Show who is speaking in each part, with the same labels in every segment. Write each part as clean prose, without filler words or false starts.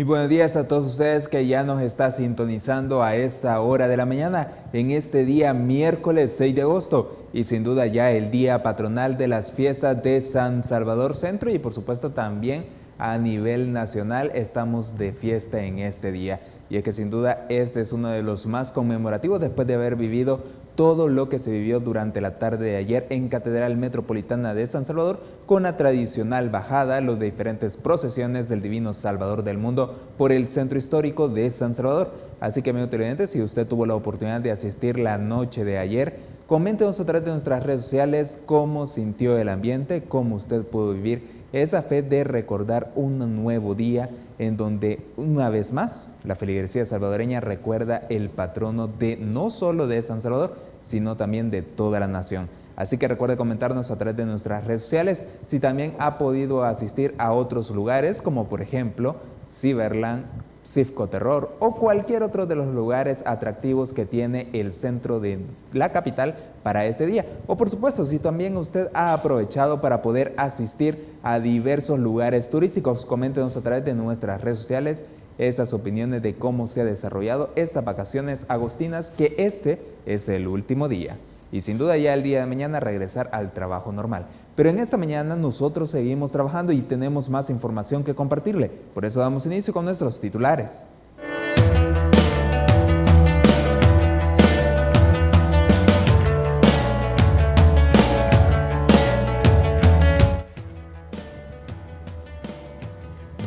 Speaker 1: Muy buenos días a todos ustedes que ya nos está sintonizando a esta hora de la mañana, en este día miércoles 6 de agosto y sin duda ya el día patronal de las fiestas de San Salvador Centro y por supuesto también a nivel nacional estamos de fiesta en este día. Y es que sin duda este es uno de los más conmemorativos después de haber vivido todo lo que se vivió durante la tarde de ayer en Catedral Metropolitana de San Salvador con la tradicional bajada, las diferentes procesiones del Divino Salvador del Mundo por el centro histórico de San Salvador. Así que, amigo televidente, si usted tuvo la oportunidad de asistir la noche de ayer, coméntenos a través de nuestras redes sociales cómo sintió el ambiente, cómo usted pudo vivir esa fe de recordar un nuevo día en donde una vez más la feligresía salvadoreña recuerda el patrono de no solo de San Salvador, sino también de toda la nación. Así que recuerde comentarnos a través de nuestras redes sociales si también ha podido asistir a otros lugares como por ejemplo Ciberland, Cifco Terror o cualquier otro de los lugares atractivos que tiene el centro de la capital para este día. O por supuesto, si también usted ha aprovechado para poder asistir a diversos lugares turísticos, coméntenos a través de nuestras redes sociales esas opiniones de cómo se ha desarrollado estas vacaciones agostinas, que este es el último día. Y sin duda ya el día de mañana regresar al trabajo normal. Pero en esta mañana nosotros seguimos trabajando y tenemos más información que compartirle. Por eso damos inicio con nuestros titulares.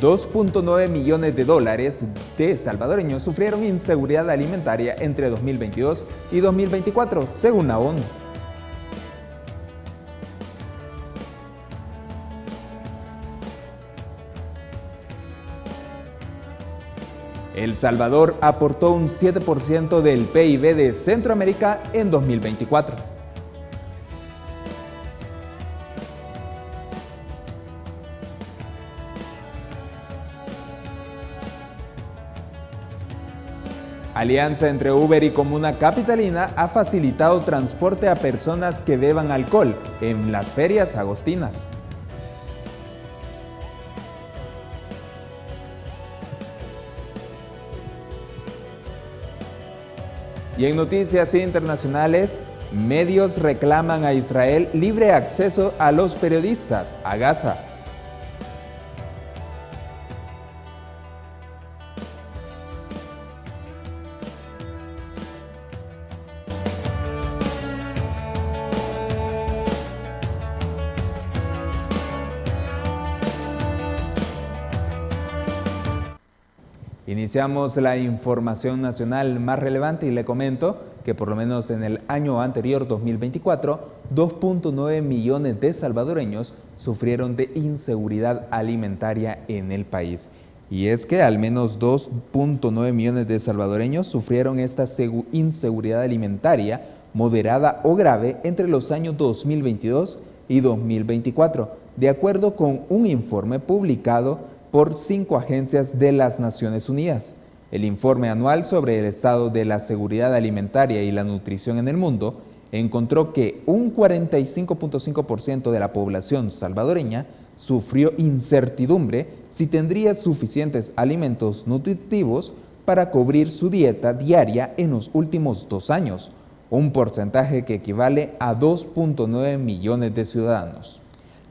Speaker 1: $2.9 millones de salvadoreños sufrieron inseguridad alimentaria entre 2022 y 2024, según la ONU. El Salvador aportó un 7% del PIB de Centroamérica en 2024. Alianza entre Uber y Comuna Capitalina ha facilitado transporte a personas que beban alcohol en las ferias agostinas. Y en noticias internacionales, medios reclaman a Israel libre acceso a los periodistas a Gaza. Iniciamos la información nacional más relevante y le comento que por lo menos en el año anterior, 2024, 2.9 millones de salvadoreños sufrieron de inseguridad alimentaria en el país. Y es que al menos 2.9 millones de salvadoreños sufrieron esta inseguridad alimentaria moderada o grave entre los años 2022 y 2024, de acuerdo con un informe publicado por 5 agencias de las Naciones Unidas. El informe anual sobre el estado de la seguridad alimentaria y la nutrición en el mundo encontró que un 45.5% de la población salvadoreña sufrió incertidumbre si tendría suficientes alimentos nutritivos para cubrir su dieta diaria en los últimos 2 años, un porcentaje que equivale a 2.9 millones de ciudadanos.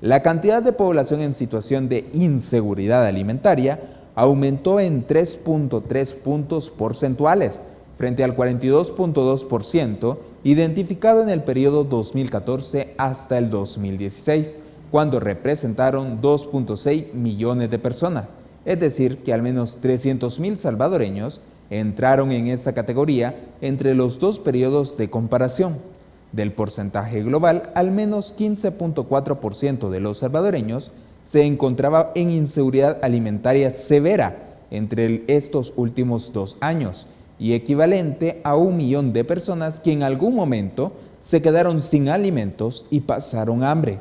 Speaker 1: La cantidad de población en situación de inseguridad alimentaria aumentó en 3.3 puntos porcentuales frente al 42.2% identificado en el periodo 2014 hasta el 2016, cuando representaron 2.6 millones de personas. Es decir, que al menos 300,000 salvadoreños entraron en esta categoría entre los 2 periodos de comparación. Del porcentaje global, al menos 15.4% de los salvadoreños se encontraba en inseguridad alimentaria severa entre estos últimos 2 años y equivalente a 1 millón de personas que en algún momento se quedaron sin alimentos y pasaron hambre.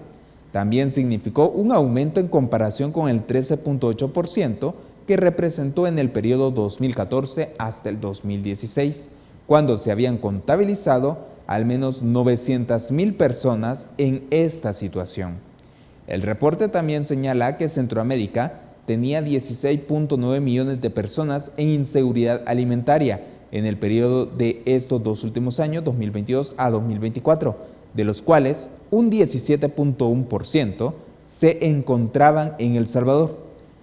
Speaker 1: También significó un aumento en comparación con el 13.8% que representó en el periodo 2014 hasta el 2016, cuando se habían contabilizado al menos 900,000 personas en esta situación. El reporte también señala que Centroamérica tenía 16.9 millones de personas en inseguridad alimentaria en el periodo de estos dos últimos años, 2022 a 2024, de los cuales un 17.1% se encontraban en El Salvador.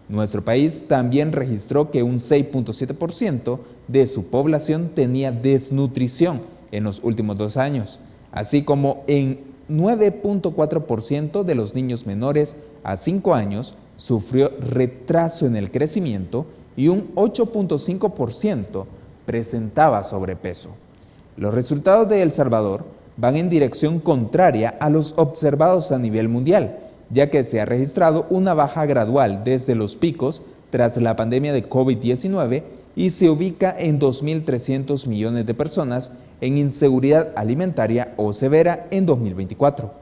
Speaker 1: Nuestro país también registró que un 6.7% de su población tenía desnutrición en los últimos 2 años, así como en 9.4% de los niños menores a 5 años sufrió retraso en el crecimiento y un 8.5% presentaba sobrepeso. Los resultados de El Salvador van en dirección contraria a los observados a nivel mundial, ya que se ha registrado una baja gradual desde los picos tras la pandemia de COVID-19 y se ubica en 2.300 millones de personas en inseguridad alimentaria o severa en 2024.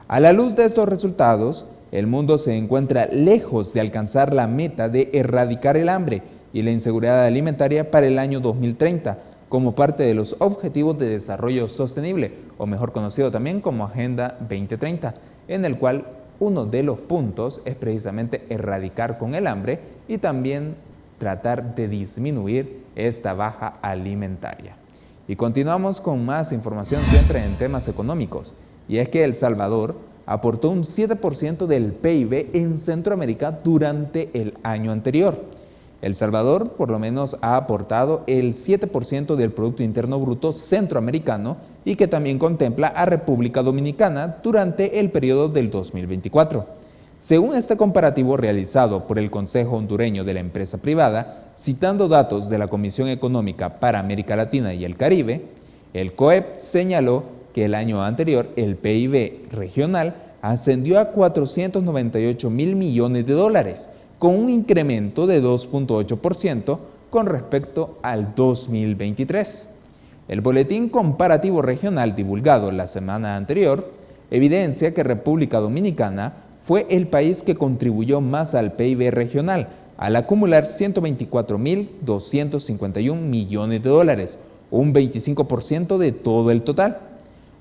Speaker 1: A la luz de estos resultados, el mundo se encuentra lejos de alcanzar la meta de erradicar el hambre y la inseguridad alimentaria para el año 2030, como parte de los Objetivos de Desarrollo Sostenible, o mejor conocido también como Agenda 2030, en el cual uno de los puntos es precisamente erradicar con el hambre y también tratar de disminuir esta baja alimentaria. Y continuamos con más información siempre en temas económicos, y es que El Salvador aportó un 7% del PIB en Centroamérica durante el año anterior. El Salvador por lo menos ha aportado el 7% del Producto Interno Bruto centroamericano y que también contempla a República Dominicana durante el periodo del 2024. Según este comparativo realizado por el Consejo Hondureño de la Empresa Privada, citando datos de la Comisión Económica para América Latina y el Caribe, el COEP señaló que el año anterior el PIB regional ascendió a 498 mil millones de dólares, con un incremento de 2.8% con respecto al 2023. El boletín comparativo regional divulgado la semana anterior evidencia que República Dominicana fue el país que contribuyó más al PIB regional, al acumular 124.251 millones de dólares, un 25% de todo el total.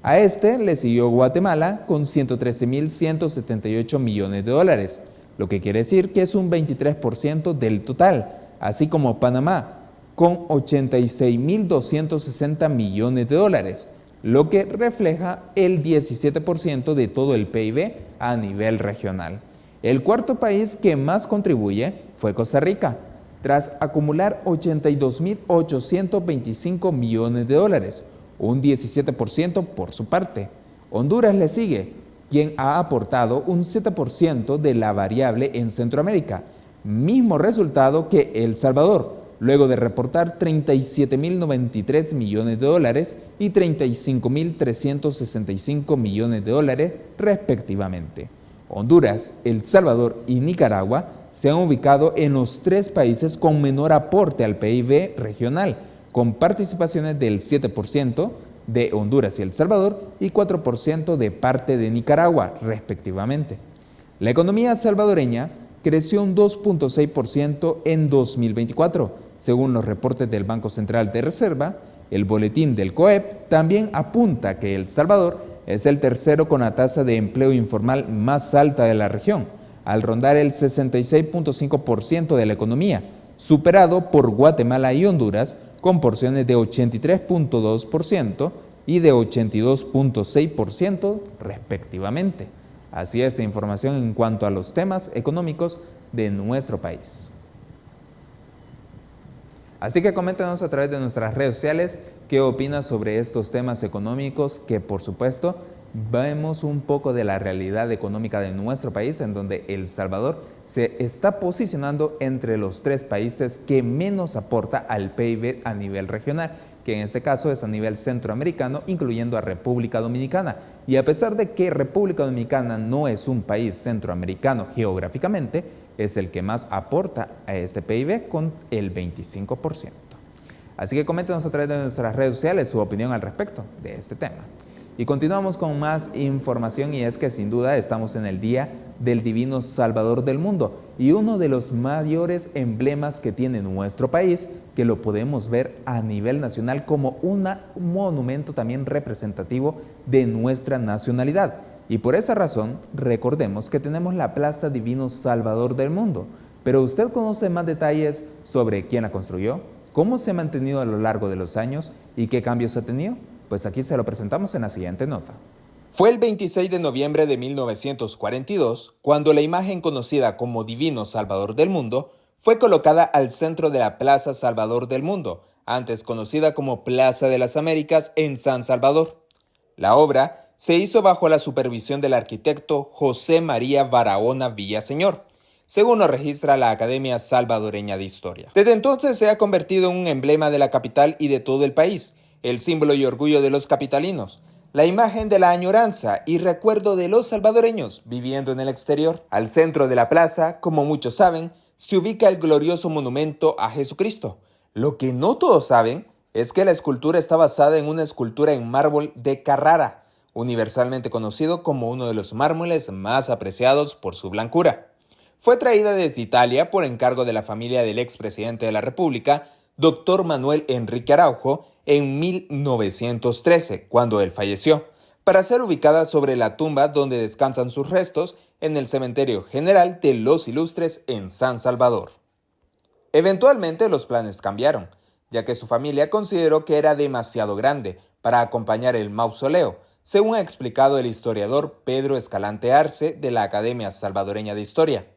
Speaker 1: A este le siguió Guatemala con 113.178 millones de dólares, lo que quiere decir que es un 23% del total, así como Panamá con 86.260 millones de dólares, lo que refleja el 17% de todo el PIB a nivel regional. El cuarto país que más contribuye fue Costa Rica, tras acumular 82.825 millones de dólares, un 17% por su parte. Honduras le sigue, quien ha aportado un 7% de la variable en Centroamérica, mismo resultado que El Salvador, luego de reportar 37.093 millones de dólares y 35.365 millones de dólares respectivamente. Honduras, El Salvador y Nicaragua se han ubicado en los 3 países con menor aporte al PIB regional, con participaciones del 7% de Honduras y El Salvador y 4% de parte de Nicaragua, respectivamente. La economía salvadoreña creció un 2.6% en 2024, según los reportes del Banco Central de Reserva. El boletín del COEP también apunta que El Salvador es el tercero con la tasa de empleo informal más alta de la región, al rondar el 66.5% de la economía, superado por Guatemala y Honduras, con porciones de 83.2% y de 82.6% respectivamente. Así esta información en cuanto a los temas económicos de nuestro país. Así que coméntanos a través de nuestras redes sociales qué opinas sobre estos temas económicos que, por supuesto, vemos un poco de la realidad económica de nuestro país, en donde El Salvador se está posicionando entre los 3 países que menos aporta al PIB a nivel regional, que en este caso es a nivel centroamericano, incluyendo a República Dominicana. Y a pesar de que República Dominicana no es un país centroamericano geográficamente, es el que más aporta a este PIB con el 25%. Así que coméntenos a través de nuestras redes sociales su opinión al respecto de este tema. Y continuamos con más información, y es que sin duda estamos en el Día del Divino Salvador del Mundo, y uno de los mayores emblemas que tiene nuestro país, que lo podemos ver a nivel nacional como un monumento también representativo de nuestra nacionalidad. Y por esa razón, recordemos que tenemos la Plaza Divino Salvador del Mundo, Pero ¿usted conoce más detalles sobre quién la construyó? ¿Cómo se ha mantenido a lo largo de los años y qué cambios ha tenido? Pues aquí se lo presentamos en la siguiente nota. Fue el 26 de noviembre de 1942 cuando la imagen conocida como Divino Salvador del Mundo fue colocada al centro de la Plaza Salvador del Mundo, antes conocida como Plaza de las Américas en San Salvador. La obra se hizo bajo la supervisión del arquitecto José María Barahona Villaseñor, según lo registra la Academia Salvadoreña de Historia. Desde entonces se ha convertido en un emblema de la capital y de todo el país, el símbolo y orgullo de los capitalinos, la imagen de la añoranza y recuerdo de los salvadoreños viviendo en el exterior. Al centro de la plaza, como muchos saben, se ubica el glorioso monumento a Jesucristo. Lo que no todos saben es que la escultura está basada en una escultura en mármol de Carrara, universalmente conocido como uno de los mármoles más apreciados por su blancura. Fue traída desde Italia por encargo de la familia del expresidente de la República, Dr. Manuel Enrique Araujo, en 1913, cuando él falleció, para ser ubicada sobre la tumba donde descansan sus restos en el Cementerio General de los Ilustres en San Salvador. Eventualmente los planes cambiaron, ya que su familia consideró que era demasiado grande para acompañar el mausoleo, según ha explicado el historiador Pedro Escalante Arce de la Academia Salvadoreña de Historia.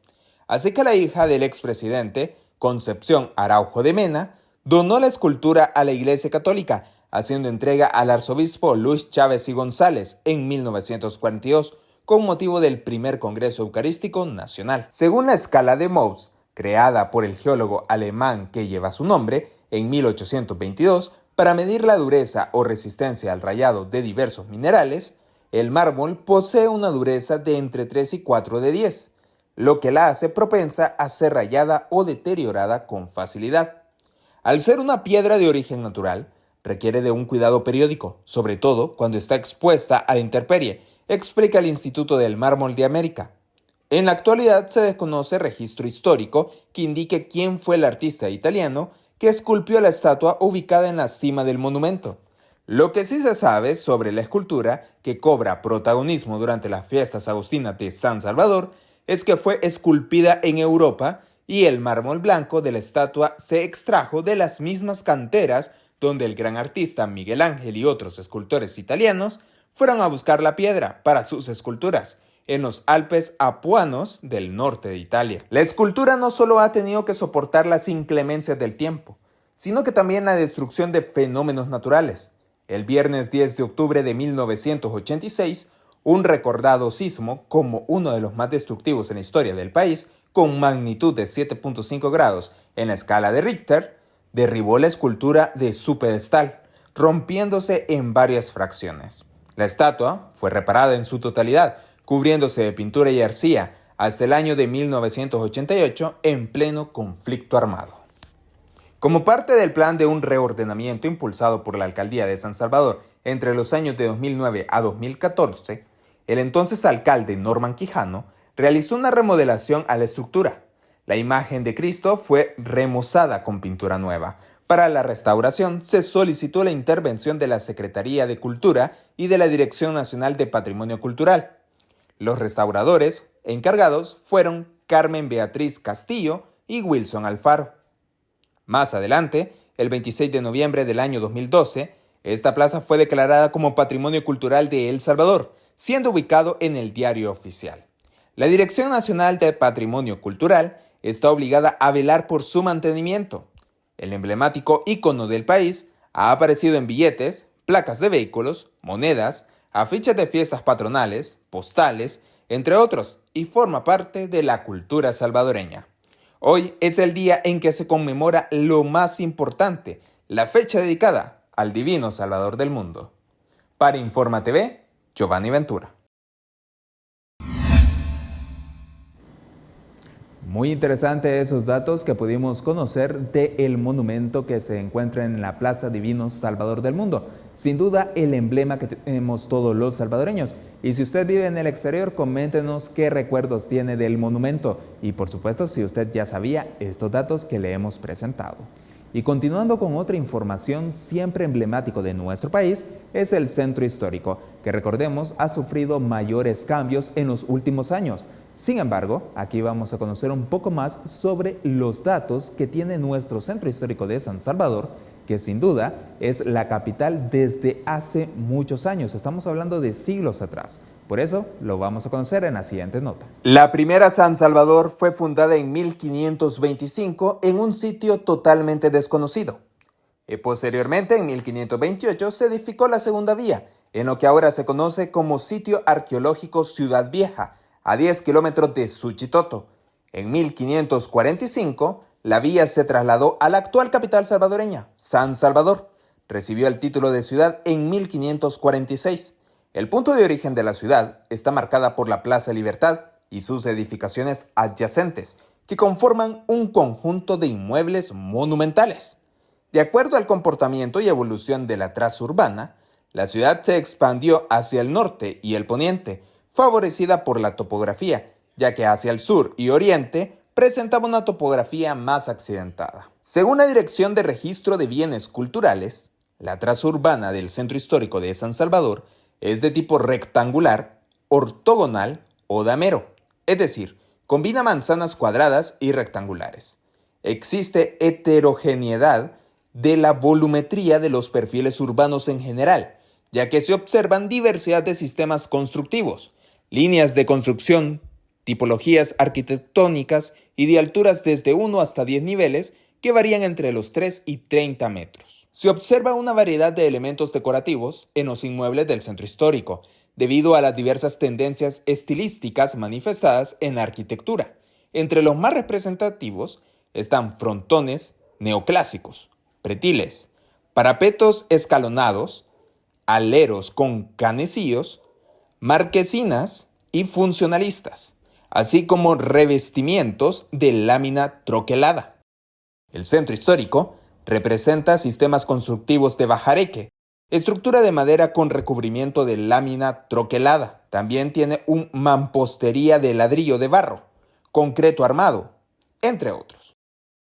Speaker 1: Así que la hija del expresidente, Concepción Araujo de Mena, donó la escultura a la Iglesia Católica, haciendo entrega al arzobispo Luis Chávez y González en 1942, con motivo del primer Congreso Eucarístico Nacional. Según la escala de Mohs, creada por el geólogo alemán que lleva su nombre, en 1822, para medir la dureza o resistencia al rayado de diversos minerales, el mármol posee una dureza de entre 3 y 4 de 10, lo que la hace propensa a ser rayada o deteriorada con facilidad. Al ser una piedra de origen natural, requiere de un cuidado periódico, sobre todo cuando está expuesta a la intemperie, explica el Instituto del Mármol de América. En la actualidad se desconoce registro histórico que indique quién fue el artista italiano que esculpió la estatua ubicada en la cima del monumento. Lo que sí se sabe sobre la escultura, que cobra protagonismo durante las fiestas agustinas de San Salvador, es que fue esculpida en Europa y el mármol blanco de la estatua se extrajo de las mismas canteras donde el gran artista Miguel Ángel y otros escultores italianos fueron a buscar la piedra para sus esculturas en los Alpes apuanos del norte de Italia. La escultura no solo ha tenido que soportar las inclemencias del tiempo, sino que también la destrucción de fenómenos naturales. El viernes 10 de octubre de 1986, un recordado sismo como uno de los más destructivos en la historia del país, con magnitud de 7.5 grados en la escala de Richter, derribó la escultura de su pedestal, rompiéndose en varias fracciones. La estatua fue reparada en su totalidad, cubriéndose de pintura y arcilla, hasta el año de 1988 en pleno conflicto armado. Como parte del plan de un reordenamiento impulsado por la Alcaldía de San Salvador entre los años de 2009 a 2014, el entonces alcalde Norman Quijano realizó una remodelación a la estructura. La imagen de Cristo fue remozada con pintura nueva. Para la restauración se solicitó la intervención de la Secretaría de Cultura y de la Dirección Nacional de Patrimonio Cultural. Los restauradores encargados fueron Carmen Beatriz Castillo y Wilson Alfaro. Más adelante, el 26 de noviembre del año 2012, esta plaza fue declarada como Patrimonio Cultural de El Salvador, siendo ubicado en el Diario Oficial. La Dirección Nacional de Patrimonio Cultural está obligada a velar por su mantenimiento. El emblemático ícono del país ha aparecido en billetes, placas de vehículos, monedas, afiches de fiestas patronales, postales, entre otros, y forma parte de la cultura salvadoreña. Hoy es el día en que se conmemora lo más importante, la fecha dedicada al Divino Salvador del Mundo. Para Informa TV, Giovanni Ventura. Muy interesante esos datos que pudimos conocer del monumento que se encuentra en la Plaza Divino Salvador del Mundo. Sin duda, el emblema que tenemos todos los salvadoreños. Y si usted vive en el exterior, coméntenos qué recuerdos tiene del monumento. Y por supuesto, si usted ya sabía estos datos que le hemos presentado. Y continuando con otra información siempre emblemático de nuestro país, es el centro histórico, que recordemos ha sufrido mayores cambios en los últimos años. Sin embargo, aquí vamos a conocer un poco más sobre los datos que tiene nuestro centro histórico de San Salvador, que sin duda es la capital desde hace muchos años. Estamos hablando de siglos atrás. Por eso lo vamos a conocer en la siguiente nota.
Speaker 2: La primera San Salvador fue fundada en 1525 en un sitio totalmente desconocido. Posteriormente, en 1528, se edificó la segunda vía, en lo que ahora se conoce como Sitio Arqueológico Ciudad Vieja, a 10 kilómetros de Suchitoto. En 1545, la vía se trasladó a la actual capital salvadoreña, San Salvador. Recibió el título de ciudad en 1546. El punto de origen de la ciudad está marcada por la Plaza Libertad y sus edificaciones adyacentes, que conforman un conjunto de inmuebles monumentales. De acuerdo al comportamiento y evolución de la traza urbana, la ciudad se expandió hacia el norte y el poniente, favorecida por la topografía, ya que hacia el sur y oriente presentaba una topografía más accidentada. Según la Dirección de Registro de Bienes Culturales, la traza urbana del centro histórico de San Salvador es de tipo rectangular, ortogonal o damero, es decir, combina manzanas cuadradas y rectangulares. Existe heterogeneidad de la volumetría de los perfiles urbanos en general, ya que se observan diversidad de sistemas constructivos, líneas de construcción, tipologías arquitectónicas y de alturas desde 1 hasta 10 niveles que varían entre los 3 y 30 metros. Se observa una variedad de elementos decorativos en los inmuebles del centro histórico, debido a las diversas tendencias estilísticas manifestadas en la arquitectura. Entre los más representativos están frontones neoclásicos, pretiles, parapetos escalonados, aleros con canecillos, marquesinas y funcionalistas, así como revestimientos de lámina troquelada. El centro histórico representa sistemas constructivos de bajareque, estructura de madera con recubrimiento de lámina troquelada. También tiene un mampostería de ladrillo de barro, concreto armado, entre otros.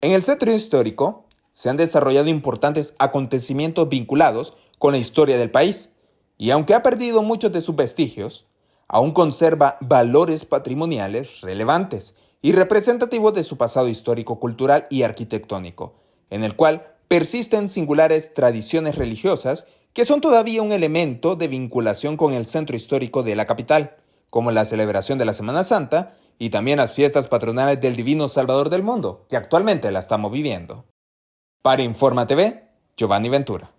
Speaker 2: En el centro histórico se han desarrollado importantes acontecimientos vinculados con la historia del país, y aunque ha perdido muchos de sus vestigios, aún conserva valores patrimoniales relevantes y representativos de su pasado histórico, cultural y arquitectónico, en el cual persisten singulares tradiciones religiosas que son todavía un elemento de vinculación con el centro histórico de la capital, como la celebración de la Semana Santa y también las fiestas patronales del Divino Salvador del Mundo, que actualmente la estamos viviendo. Para Informa TV, Giovanni Ventura.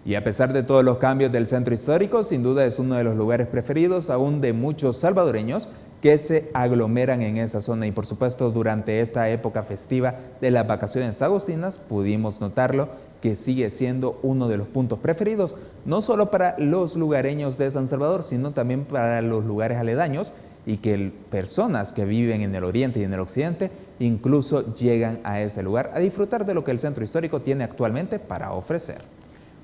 Speaker 1: Y a pesar de todos los cambios del centro histórico, sin duda es uno de los lugares preferidos aún de muchos salvadoreños que se aglomeran en esa zona. Y por supuesto, durante esta época festiva de las vacaciones agostinas, pudimos notarlo que sigue siendo uno de los puntos preferidos, no solo para los lugareños de San Salvador, sino también para los lugares aledaños, y que personas que viven en el oriente y en el occidente incluso llegan a ese lugar a disfrutar de lo que el centro histórico tiene actualmente para ofrecer.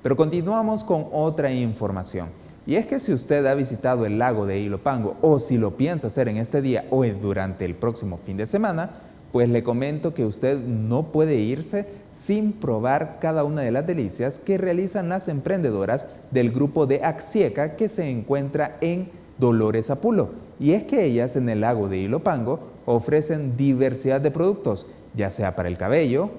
Speaker 1: Pero continuamos con otra información, y es que si usted ha visitado el lago de Ilopango o si lo piensa hacer en este día o durante el próximo fin de semana, pues le comento que usted no puede irse sin probar cada una de las delicias que realizan las emprendedoras del grupo de Axieca que se encuentra en Dolores Apulo. Y es que ellas en el lago de Ilopango ofrecen diversidad de productos, ya sea para el cabello,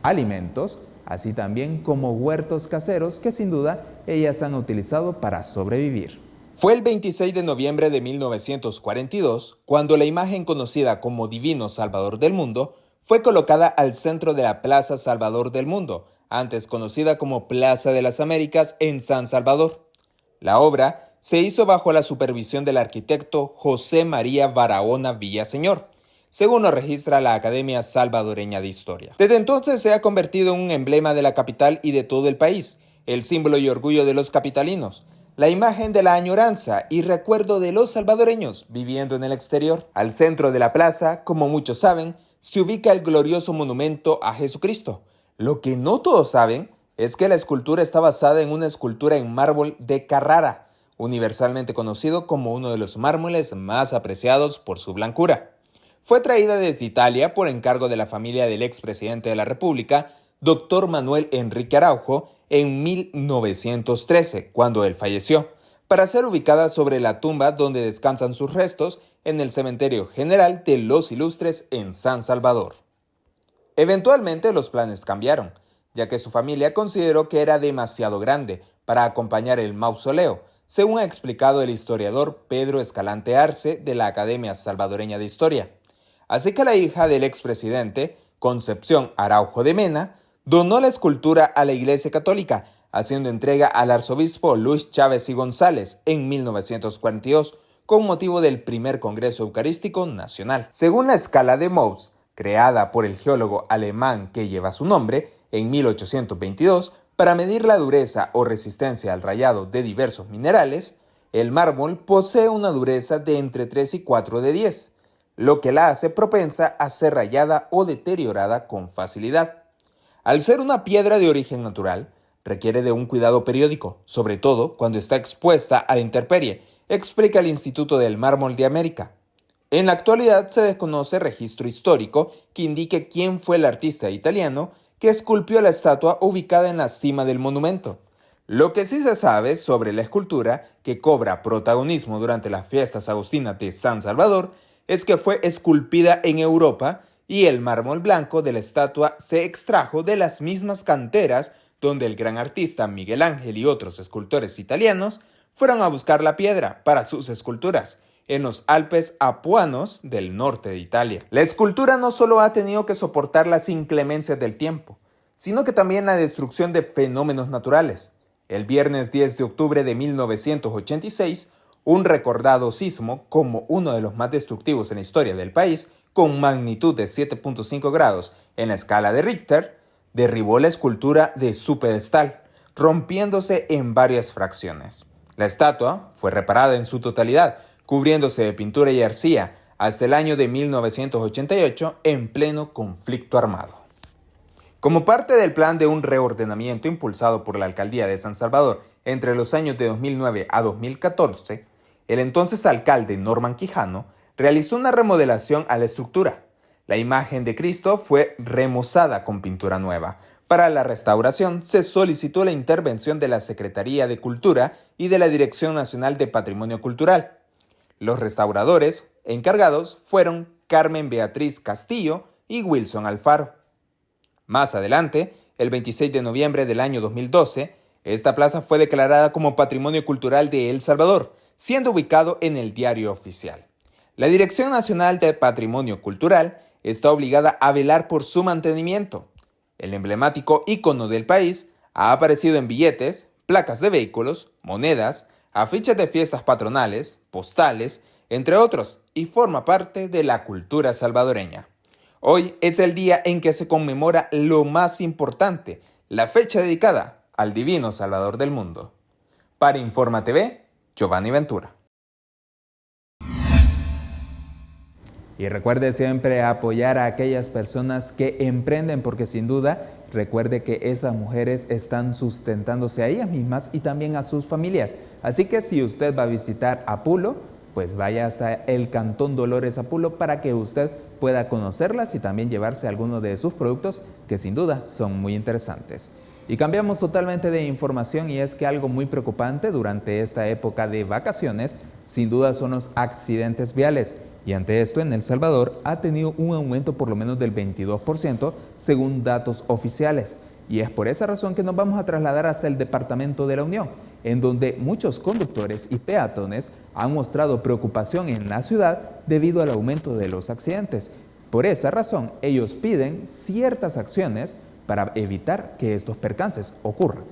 Speaker 1: alimentos, así también como huertos caseros que sin duda ellas han utilizado para sobrevivir.
Speaker 2: Fue el 26 de noviembre de 1942 cuando la imagen conocida como Divino Salvador del Mundo fue colocada al centro de la Plaza Salvador del Mundo, antes conocida como Plaza de las Américas en San Salvador. La obra se hizo bajo la supervisión del arquitecto José María Barahona Villaseñor, según lo registra la Academia Salvadoreña de Historia. Desde entonces se ha convertido en un emblema de la capital y de todo el país, el símbolo y orgullo de los capitalinos, la imagen de la añoranza y recuerdo de los salvadoreños viviendo en el exterior. Al centro de la plaza, como muchos saben, se ubica el glorioso monumento a Jesucristo. Lo que no todos saben es que la escultura está basada en una escultura en mármol de Carrara, universalmente conocido como uno de los mármoles más apreciados por su blancura. Fue traída desde Italia por encargo de la familia del expresidente de la República, Dr. Manuel Enrique Araujo, en 1913, cuando él falleció, para ser ubicada sobre la tumba donde descansan sus restos en el Cementerio General de los Ilustres en San Salvador. Eventualmente los planes cambiaron, ya que su familia consideró que era demasiado grande para acompañar el mausoleo, según ha explicado el historiador Pedro Escalante Arce de la Academia Salvadoreña de Historia. Así que la hija del expresidente, Concepción Araujo de Mena, donó la escultura a la Iglesia Católica, haciendo entrega al arzobispo Luis Chávez y González en 1942, con motivo del primer Congreso Eucarístico Nacional. Según la escala de Mohs, creada por el geólogo alemán que lleva su nombre, en 1822, para medir la dureza o resistencia al rayado de diversos minerales, el mármol posee una dureza de entre 3 y 4 de 10, lo que la hace propensa a ser rayada o deteriorada con facilidad. Al ser una piedra de origen natural, requiere de un cuidado periódico, sobre todo cuando está expuesta a la intemperie, explica el Instituto del Mármol de América. En la actualidad se desconoce registro histórico que indique quién fue el artista italiano que esculpió la estatua ubicada en la cima del monumento. Lo que sí se sabe sobre la escultura, que cobra protagonismo durante las fiestas agustinas de San Salvador, es que fue esculpida en Europa y el mármol blanco de la estatua se extrajo de las mismas canteras donde el gran artista Miguel Ángel y otros escultores italianos fueron a buscar la piedra para sus esculturas en los Alpes apuanos del norte de Italia. La escultura no solo ha tenido que soportar las inclemencias del tiempo, sino que también la destrucción de fenómenos naturales. El viernes 10 de octubre de 1986, un recordado sismo como uno de los más destructivos en la historia del país, con magnitud de 7.5 grados en la escala de Richter, derribó la escultura de su pedestal, rompiéndose en varias fracciones. La estatua fue reparada en su totalidad, cubriéndose de pintura y arcilla, hasta el año de 1988 en pleno conflicto armado. Como parte del plan de un reordenamiento impulsado por la Alcaldía de San Salvador entre los años de 2009 a 2014, el entonces alcalde Norman Quijano realizó una remodelación a la estructura. La imagen de Cristo fue remozada con pintura nueva. Para la restauración se solicitó la intervención de la Secretaría de Cultura y de la Dirección Nacional de Patrimonio Cultural. Los restauradores encargados fueron Carmen Beatriz Castillo y Wilson Alfaro. Más adelante, el 26 de noviembre del año 2012, esta plaza fue declarada como Patrimonio Cultural de El Salvador, siendo ubicado en el Diario Oficial. La Dirección Nacional de Patrimonio Cultural está obligada a velar por su mantenimiento. El emblemático ícono del país ha aparecido en billetes, placas de vehículos, monedas, afiches de fiestas patronales, postales, entre otros, y forma parte de la cultura salvadoreña. Hoy es el día en que se conmemora lo más importante, la fecha dedicada al Divino Salvador del mundo. Para Informa TV, Giovanni Ventura.
Speaker 1: Y recuerde siempre apoyar a aquellas personas que emprenden, porque sin duda, recuerde que esas mujeres están sustentándose a ellas mismas y también a sus familias. Así que si usted va a visitar Apulo, pues vaya hasta el Cantón Dolores Apulo para que usted pueda conocerlas y también llevarse algunos de sus productos que sin duda son muy interesantes. Y cambiamos totalmente de información, y es que algo muy preocupante durante esta época de vacaciones sin duda son los accidentes viales. Y ante esto, en El Salvador ha tenido un aumento por lo menos del 22% según datos oficiales. Y es por esa razón que nos vamos a trasladar hasta el Departamento de la Unión, en donde muchos conductores y peatones han mostrado preocupación en la ciudad debido al aumento de los accidentes. Por esa razón, ellos piden ciertas acciones para evitar que estos percances ocurran.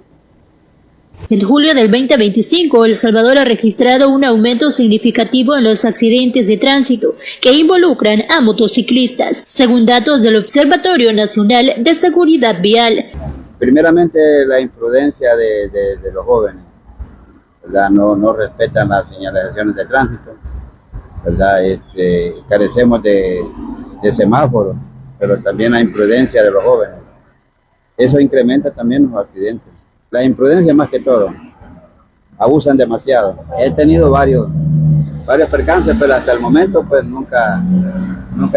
Speaker 3: En julio del 2025, El Salvador ha registrado un aumento significativo en los accidentes de tránsito que involucran a motociclistas, según datos del Observatorio Nacional de Seguridad Vial.
Speaker 4: Primeramente, la imprudencia de los jóvenes, ¿verdad? No respetan las señalizaciones de tránsito, ¿verdad? Carecemos de semáforos, pero también la imprudencia de los jóvenes. Eso incrementa también los accidentes. La imprudencia más que todo, abusan demasiado. He tenido varios percances, pero hasta el momento pues nunca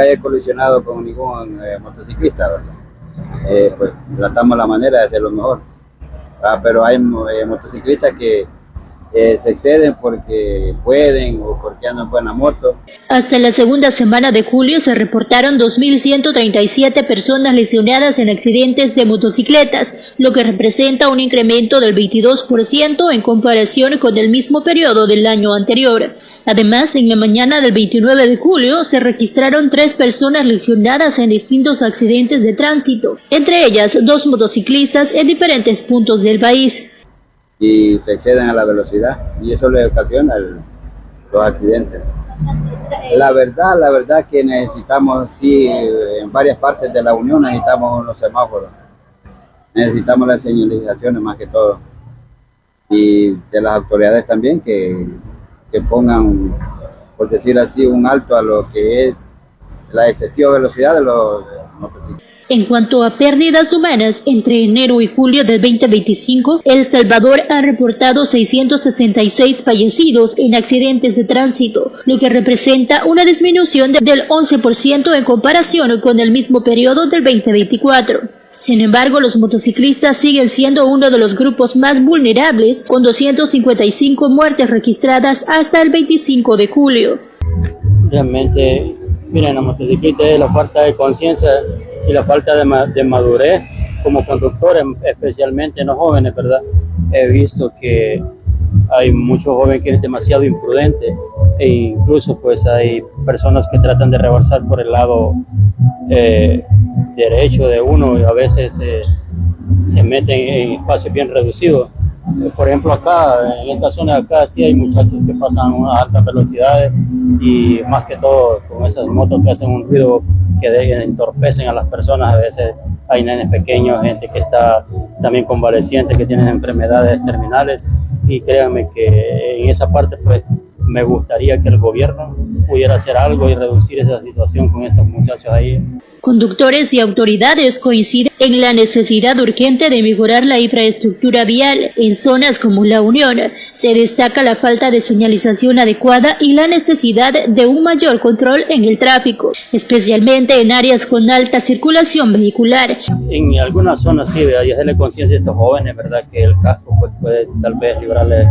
Speaker 4: he colisionado con ningún motociclista, ¿verdad? Pues tratamos la manera de hacer lo mejor. Pero hay motociclistas que se exceden porque pueden o porque andan en buena moto.
Speaker 3: Hasta la segunda semana de julio se reportaron 2.137 personas lesionadas en accidentes de motocicletas, lo que representa un incremento del 22% en comparación con el mismo periodo del año anterior. Además, en la mañana del 29 de julio se registraron 3 personas lesionadas en distintos accidentes de tránsito, entre ellas 2 motociclistas en diferentes puntos del país.
Speaker 4: Y se exceden a la velocidad y eso le ocasiona los accidentes. La verdad que necesitamos, sí, en varias partes de la Unión necesitamos unos semáforos, necesitamos las señalizaciones más que todo y de las autoridades también que pongan, por decir así, un alto a lo que es la excesiva velocidad de los motociclistas.
Speaker 3: En cuanto a pérdidas humanas, entre enero y julio del 2025, El Salvador ha reportado 666 fallecidos en accidentes de tránsito, lo que representa una disminución del 11% en comparación con el mismo periodo del 2024. Sin embargo, los motociclistas siguen siendo uno de los grupos más vulnerables, con 255 muertes registradas hasta el 25 de julio.
Speaker 5: Realmente, miren, la motocicleta es la falta de conciencia y la falta de madurez como conductores, especialmente en los jóvenes, ¿verdad? He visto que hay muchos jóvenes que es demasiado imprudente e incluso pues hay personas que tratan de rebasar por el lado derecho de uno y a veces se meten en espacios bien reducidos. Por ejemplo, acá, en esta zona de acá, sí hay muchachos que pasan a unas altas velocidades y más que todo con esas motos que hacen un ruido que entorpecen a las personas. A veces hay nenes pequeños, gente que está también convaleciente, que tienen enfermedades terminales y créanme que en esa parte pues me gustaría que el gobierno pudiera hacer algo y reducir esa situación con estos muchachos ahí.
Speaker 3: Conductores y autoridades coinciden en la necesidad urgente de mejorar la infraestructura vial. En zonas como La Unión se destaca la falta de señalización adecuada y la necesidad de un mayor control en el tráfico, especialmente en áreas con alta circulación vehicular.
Speaker 5: En algunas zonas sí, y hacerle conciencia a estos jóvenes, ¿verdad? Que el casco pues, puede tal vez librarle,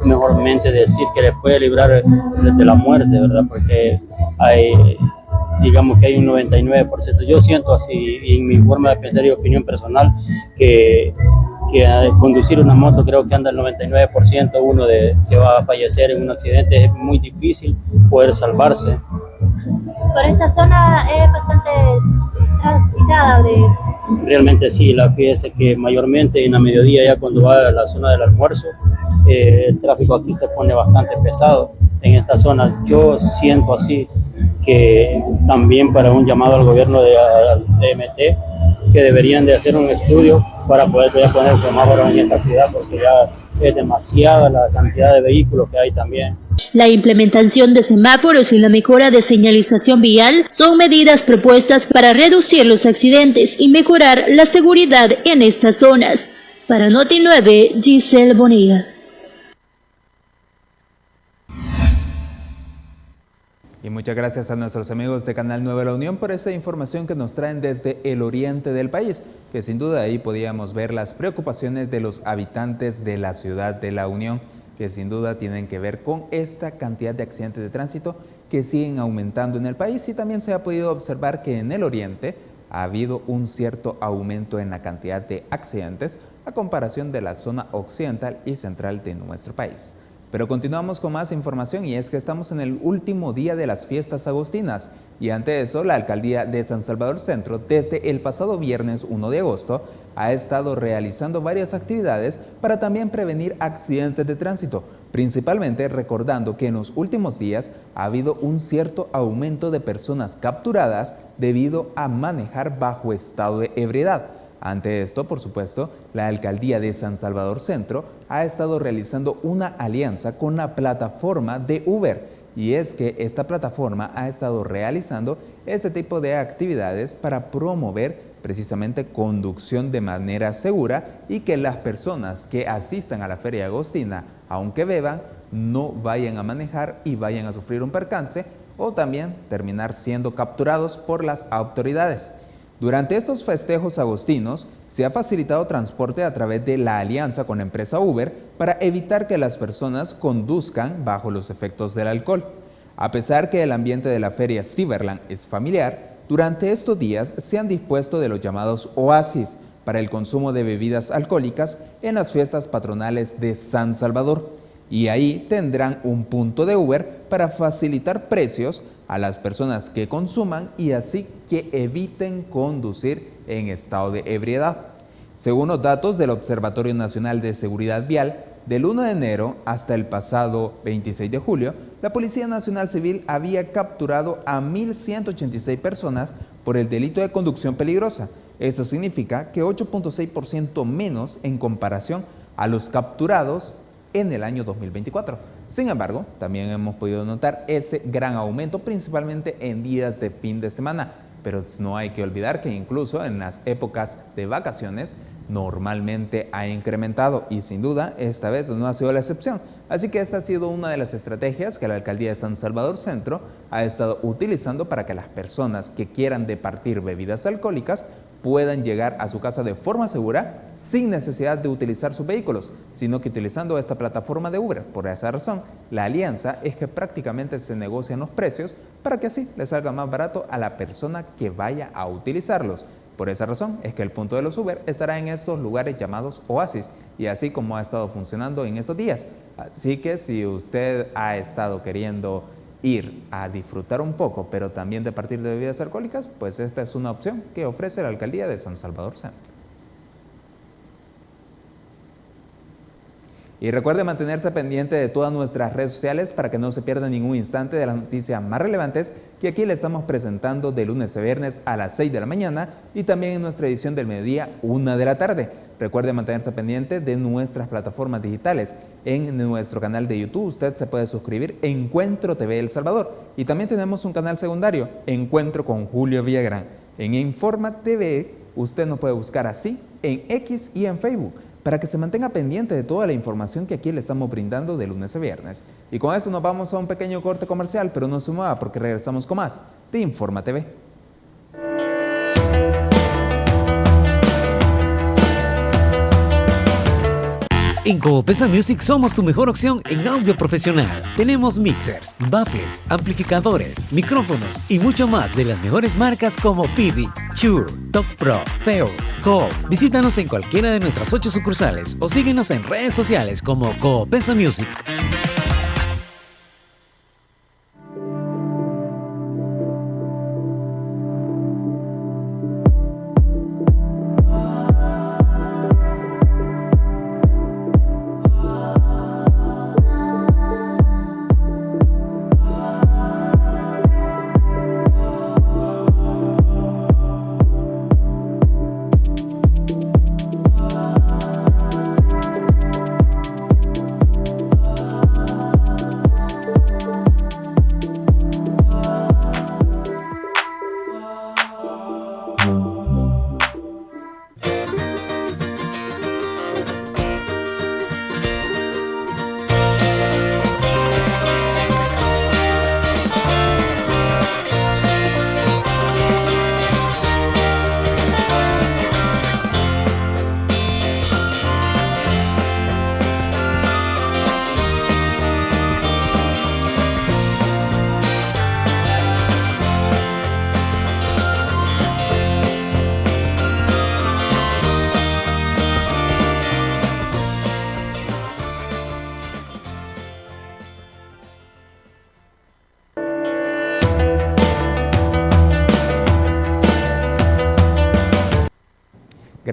Speaker 5: mejormente decir que le puede librar de la muerte, ¿verdad? Porque digamos que hay un 99%, yo siento así, y en mi forma de pensar y opinión personal, que conducir una moto creo que anda el 99% uno que va a fallecer en un accidente, es muy difícil poder salvarse.
Speaker 6: Por esta zona es bastante transitada.
Speaker 5: Realmente sí, fíjese que mayormente en la mediodía, ya cuando va a la zona del almuerzo, el tráfico aquí se pone bastante pesado en esta zona. Yo siento así que también para un llamado al gobierno de MT, que deberían de hacer un estudio para poder poner semáforos en esta ciudad, porque ya es demasiada la cantidad de vehículos que hay también.
Speaker 3: La implementación de semáforos y la mejora de señalización vial son medidas propuestas para reducir los accidentes y mejorar la seguridad en estas zonas. Para Noti 9, Giselle Bonilla.
Speaker 1: Y muchas gracias a nuestros amigos de Canal 9 La Unión por esa información que nos traen desde el oriente del país, que sin duda ahí podíamos ver las preocupaciones de los habitantes de la ciudad de La Unión, que sin duda tienen que ver con esta cantidad de accidentes de tránsito que siguen aumentando en el país, y también se ha podido observar que en el oriente ha habido un cierto aumento en la cantidad de accidentes a comparación de la zona occidental y central de nuestro país. Pero continuamos con más información, y es que estamos en el último día de las fiestas agostinas, y ante eso la alcaldía de San Salvador Centro desde el pasado viernes 1 de agosto ha estado realizando varias actividades para también prevenir accidentes de tránsito, principalmente recordando que en los últimos días ha habido un cierto aumento de personas capturadas debido a manejar bajo estado de ebriedad. Ante esto, por supuesto, la alcaldía de San Salvador Centro ha estado realizando una alianza con la plataforma de Uber, y es que esta plataforma ha estado realizando este tipo de actividades para promover precisamente conducción de manera segura y que las personas que asistan a la Feria Agostina, aunque beban, no vayan a manejar y vayan a sufrir un percance o también terminar siendo capturados por las autoridades. Durante estos festejos agostinos se ha facilitado transporte a través de la alianza con la empresa Uber para evitar que las personas conduzcan bajo los efectos del alcohol. A pesar que el ambiente de la feria Cyberland es familiar, durante estos días se han dispuesto de los llamados oasis para el consumo de bebidas alcohólicas en las fiestas patronales de San Salvador. Y ahí tendrán un punto de Uber para facilitar precios a las personas que consuman y así que eviten conducir en estado de ebriedad. Según los datos del Observatorio Nacional de Seguridad Vial, del 1 de enero hasta el pasado 26 de julio, la Policía Nacional Civil había capturado a 1.186 personas por el delito de conducción peligrosa. Esto significa que 8.6% menos en comparación a los capturados en el año 2024. Sin embargo, también hemos podido notar ese gran aumento, principalmente en días de fin de semana. Pero no hay que olvidar que incluso en las épocas de vacaciones normalmente ha incrementado y sin duda esta vez no ha sido la excepción. Así que esta ha sido una de las estrategias que la Alcaldía de San Salvador Centro ha estado utilizando para que las personas que quieran departir bebidas alcohólicas puedan llegar a su casa de forma segura sin necesidad de utilizar sus vehículos, sino que utilizando esta plataforma de Uber. Por esa razón, la alianza es que prácticamente se negocian los precios para que así le salga más barato a la persona que vaya a utilizarlos. Por esa razón es que el punto de los Uber estará en estos lugares llamados oasis y así como ha estado funcionando en esos días. Así que si usted ha estado queriendo ir a disfrutar un poco, pero también de partir de bebidas alcohólicas, pues esta es una opción que ofrece la Alcaldía de San Salvador Centro. Y recuerde mantenerse pendiente de todas nuestras redes sociales para que no se pierda ningún instante de las noticias más relevantes que aquí le estamos presentando de lunes a viernes a las 6 de la mañana y también en nuestra edición del mediodía 1 de la tarde. Recuerde mantenerse pendiente de nuestras plataformas digitales. En nuestro canal de YouTube usted se puede suscribir Encuentro TV El Salvador y también tenemos un canal secundario, Encuentro con Julio Villagrán. En Informa TV usted nos puede buscar así en X y en Facebook, para que se mantenga pendiente de toda la información que aquí le estamos brindando de lunes a viernes. Y con esto nos vamos a un pequeño corte comercial, pero no se mueva porque regresamos con más de Informa TV.
Speaker 7: En Coopesa Music somos tu mejor opción en audio profesional. Tenemos mixers, baffles, amplificadores, micrófonos y mucho más de las mejores marcas como Pivi, Shure, Top Pro, Feo, Coop. Visítanos en cualquiera de nuestras 8 sucursales o síguenos en redes sociales como Coopesa Music.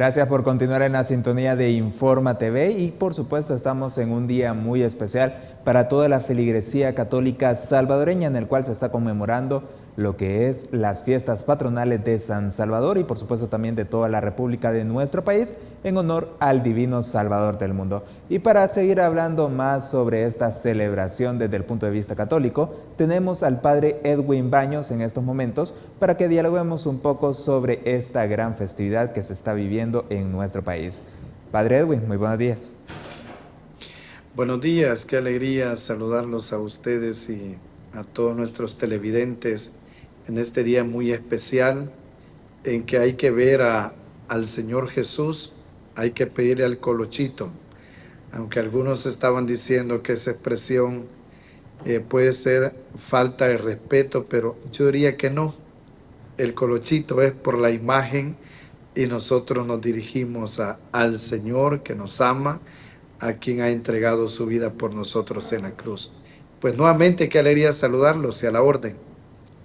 Speaker 1: Gracias por continuar en la sintonía de Informa TV y por supuesto estamos en un día muy especial para toda la feligresía católica salvadoreña en el cual se está conmemorando lo que es las fiestas patronales de San Salvador y por supuesto también de toda la República de nuestro país en honor al Divino Salvador del mundo. Y para seguir hablando más sobre esta celebración desde el punto de vista católico, tenemos al Padre Edwin Baños en estos momentos para que dialoguemos un poco sobre esta gran festividad que se está viviendo en nuestro país. Padre Edwin, muy buenos días.
Speaker 8: Buenos días, qué alegría saludarlos a ustedes y a todos nuestros televidentes en este día muy especial en que hay que ver al Señor Jesús, hay que pedirle al colochito, aunque algunos estaban diciendo que esa expresión puede ser falta de respeto, pero yo diría que no, el colochito es por la imagen y nosotros nos dirigimos al Señor que nos ama, a quien ha entregado su vida por nosotros en la cruz. Pues nuevamente, qué alegría saludarlos y a la orden.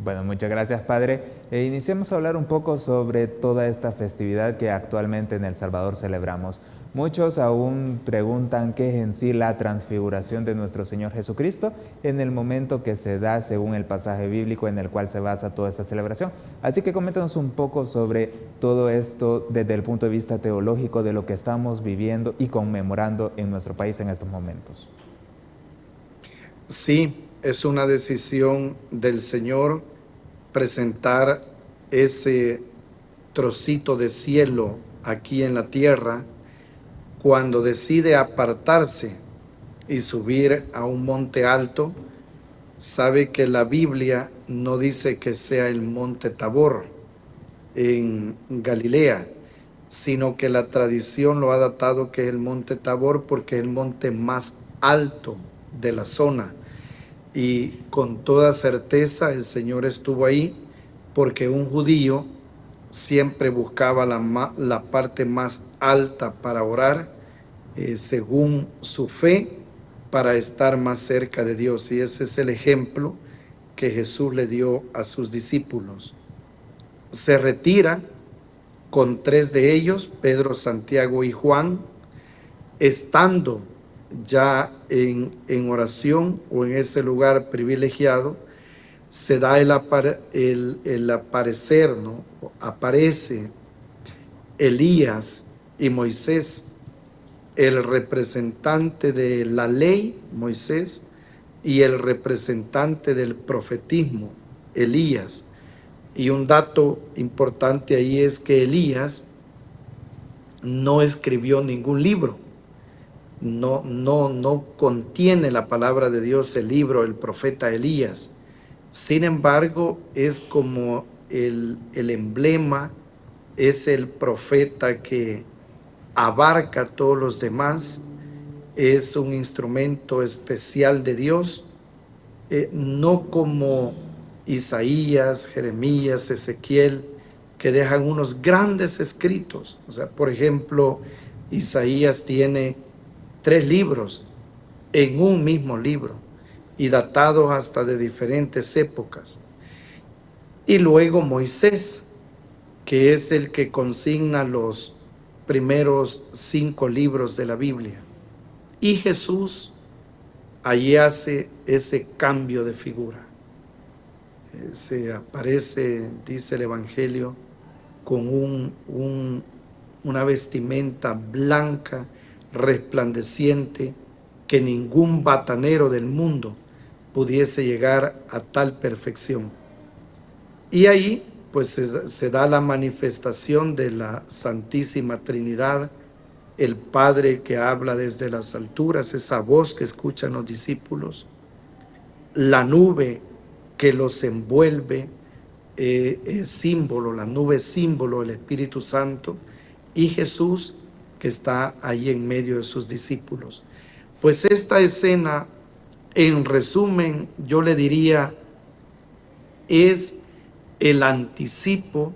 Speaker 1: Bueno, muchas gracias, Padre. Iniciemos a hablar un poco sobre toda esta festividad que actualmente en El Salvador celebramos. Muchos aún preguntan qué es en sí la transfiguración de nuestro Señor Jesucristo en el momento que se da según el pasaje bíblico en el cual se basa toda esta celebración. Así que coméntanos un poco sobre todo esto desde el punto de vista teológico de lo que estamos viviendo y conmemorando en nuestro país en estos momentos.
Speaker 8: Sí, es una decisión del Señor presentar ese trocito de cielo aquí en la tierra cuando decide apartarse y subir a un monte alto. Sabe que la Biblia no dice que sea el monte Tabor en Galilea, sino que la tradición lo ha datado que es el monte Tabor porque es el monte más alto de la zona. Y con toda certeza el Señor estuvo ahí porque un judío siempre buscaba la parte más alta para orar, según su fe, para estar más cerca de Dios. Y ese es el ejemplo que Jesús le dio a sus discípulos. Se retira con 3 de ellos, Pedro, Santiago y Juan, estando ya en oración o en ese lugar privilegiado, se da el aparecer, ¿no? Aparece Elías y Moisés, el representante de la ley, Moisés, y el representante del profetismo, Elías. Y un dato importante ahí es que Elías no escribió ningún libro. No contiene la palabra de Dios el libro, el profeta Elías. Sin embargo, es como el emblema, es el profeta que abarca a todos los demás, es un instrumento especial de Dios, no como Isaías, Jeremías, Ezequiel, que dejan unos grandes escritos. O sea, por ejemplo, Isaías tiene 3 libros en un mismo libro y datados hasta de diferentes épocas. Y luego Moisés, que es el que consigna los primeros 5 libros de la Biblia. Y Jesús allí hace ese cambio de figura. Se aparece, dice el Evangelio, con una vestimenta blanca, resplandeciente, que ningún batanero del mundo pudiese llegar a tal perfección. Y ahí pues se da la manifestación de la Santísima Trinidad, el Padre que habla desde las alturas, esa voz que escuchan los discípulos, la nube que los envuelve, es símbolo, la nube es símbolo del Espíritu Santo, y Jesús que está ahí en medio de sus discípulos. Pues esta escena, en resumen, yo le diría, es el anticipo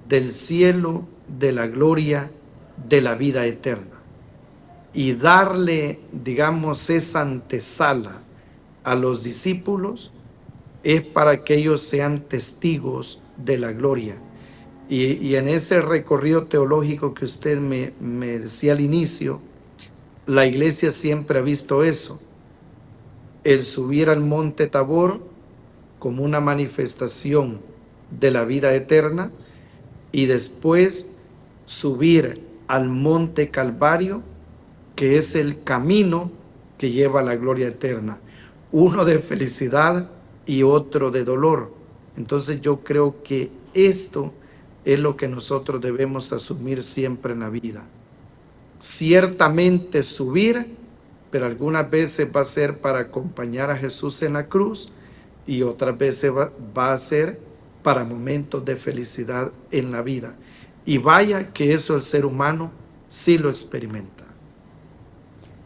Speaker 8: del cielo, de la gloria, de la vida eterna. Y darle, digamos, esa antesala a los discípulos es para que ellos sean testigos de la gloria. Y en ese recorrido teológico que usted me decía al inicio, la iglesia siempre ha visto eso, el subir al monte Tabor como una manifestación de la vida eterna y después subir al monte Calvario, que es el camino que lleva a la gloria eterna, uno de felicidad y otro de dolor. Entonces yo creo que esto es lo que nosotros debemos asumir siempre en la vida. Ciertamente subir, pero algunas veces va a ser para acompañar a Jesús en la cruz y otras veces va a ser para momentos de felicidad en la vida. Y vaya que eso el ser humano sí lo experimenta.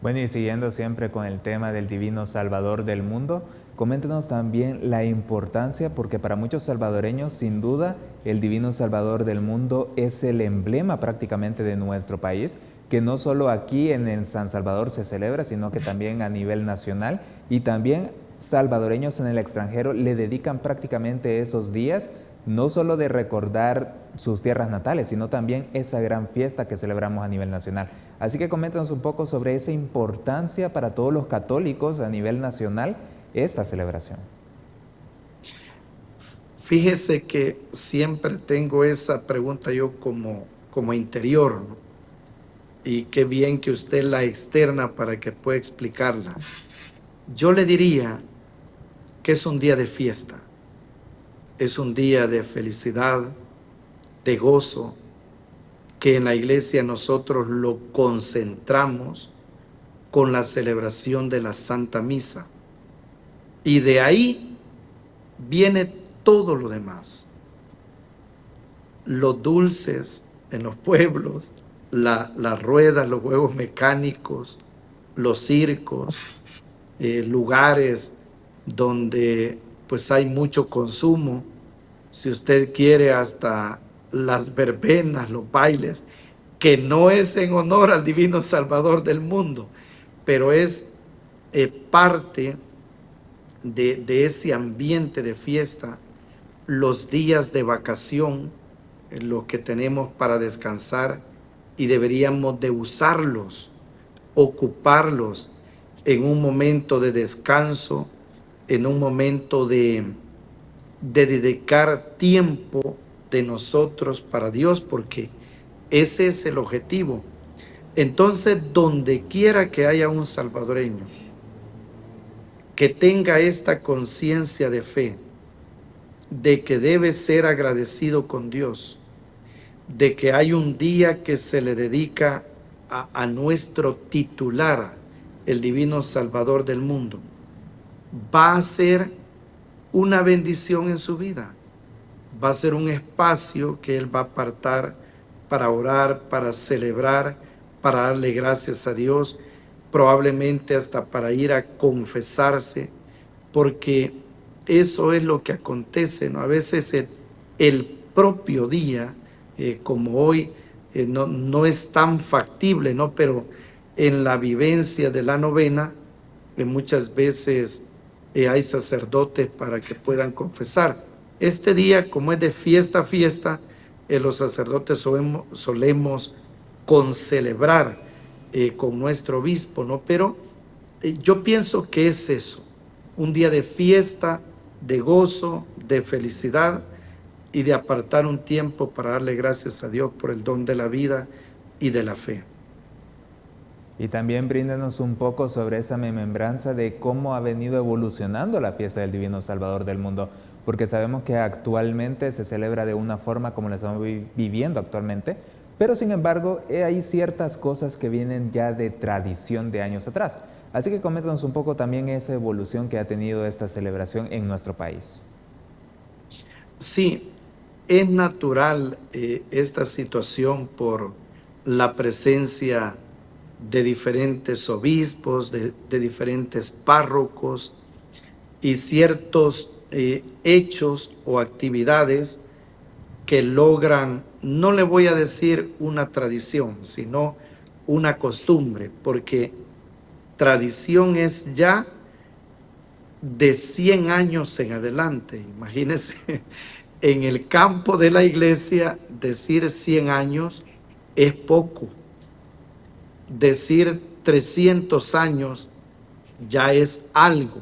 Speaker 1: Bueno, y siguiendo siempre con el tema del divino Salvador del mundo, coméntenos también la importancia, porque para muchos salvadoreños, sin duda, el divino Salvador del mundo es el emblema prácticamente de nuestro país, que no solo aquí en el San Salvador se celebra, sino que también a nivel nacional, y también salvadoreños en el extranjero le dedican prácticamente esos días, no solo de recordar sus tierras natales, sino también esa gran fiesta que celebramos a nivel nacional. Así que coméntanos un poco sobre esa importancia para todos los católicos a nivel nacional, esta celebración.
Speaker 8: Fíjese que siempre tengo esa pregunta yo como interior, ¿no? Y qué bien que usted la externa para que pueda explicarla. Yo le diría que es un día de fiesta, es un día de felicidad, de gozo, que en la iglesia nosotros lo concentramos con la celebración de la Santa Misa. Y de ahí viene todo lo demás. Los dulces en los pueblos, las ruedas, los juegos mecánicos, los circos, lugares donde pues hay mucho consumo. Si usted quiere, hasta las verbenas, los bailes, que no es en honor al divino Salvador del mundo, pero es parte de ese ambiente de fiesta, los días de vacación, los que tenemos para descansar, y deberíamos de usarlos, ocuparlos en un momento de descanso, en un momento de dedicar tiempo de nosotros para Dios, porque ese es el objetivo. Entonces, donde quiera que haya un salvadoreño que tenga esta conciencia de fe, de que debe ser agradecido con Dios, de que hay un día que se le dedica a nuestro titular, el divino Salvador del mundo, va a ser una bendición en su vida. Va a ser un espacio que él va a apartar para orar, para celebrar, para darle gracias a Dios, probablemente hasta para ir a confesarse, porque eso es lo que acontece, ¿no? A veces el propio día, como hoy, no es tan factible, ¿no? Pero en la vivencia de la novena, muchas veces hay sacerdotes para que puedan confesar. Este día, como es de fiesta a fiesta, los sacerdotes solemos concelebrar con nuestro obispo, ¿no? Pero yo pienso que es eso, un día de fiesta, de gozo, de felicidad y de apartar un tiempo para darle gracias a Dios por el don de la vida y de la fe.
Speaker 1: Y también bríndanos un poco sobre esa remembranza de cómo ha venido evolucionando la fiesta del Divino Salvador del mundo, porque sabemos que actualmente se celebra de una forma como la estamos viviendo actualmente, pero sin embargo hay ciertas cosas que vienen ya de tradición de años atrás. Así que coméntanos un poco también esa evolución que ha tenido esta celebración en nuestro país.
Speaker 8: Sí, es natural esta situación por la presencia de diferentes obispos, de diferentes párrocos y ciertos hechos o actividades que logran, no le voy a decir una tradición, sino una costumbre, porque tradición es ya de 100 años en adelante. Imagínense, en el campo de la iglesia decir 100 años es poco. Decir 300 años ya es algo.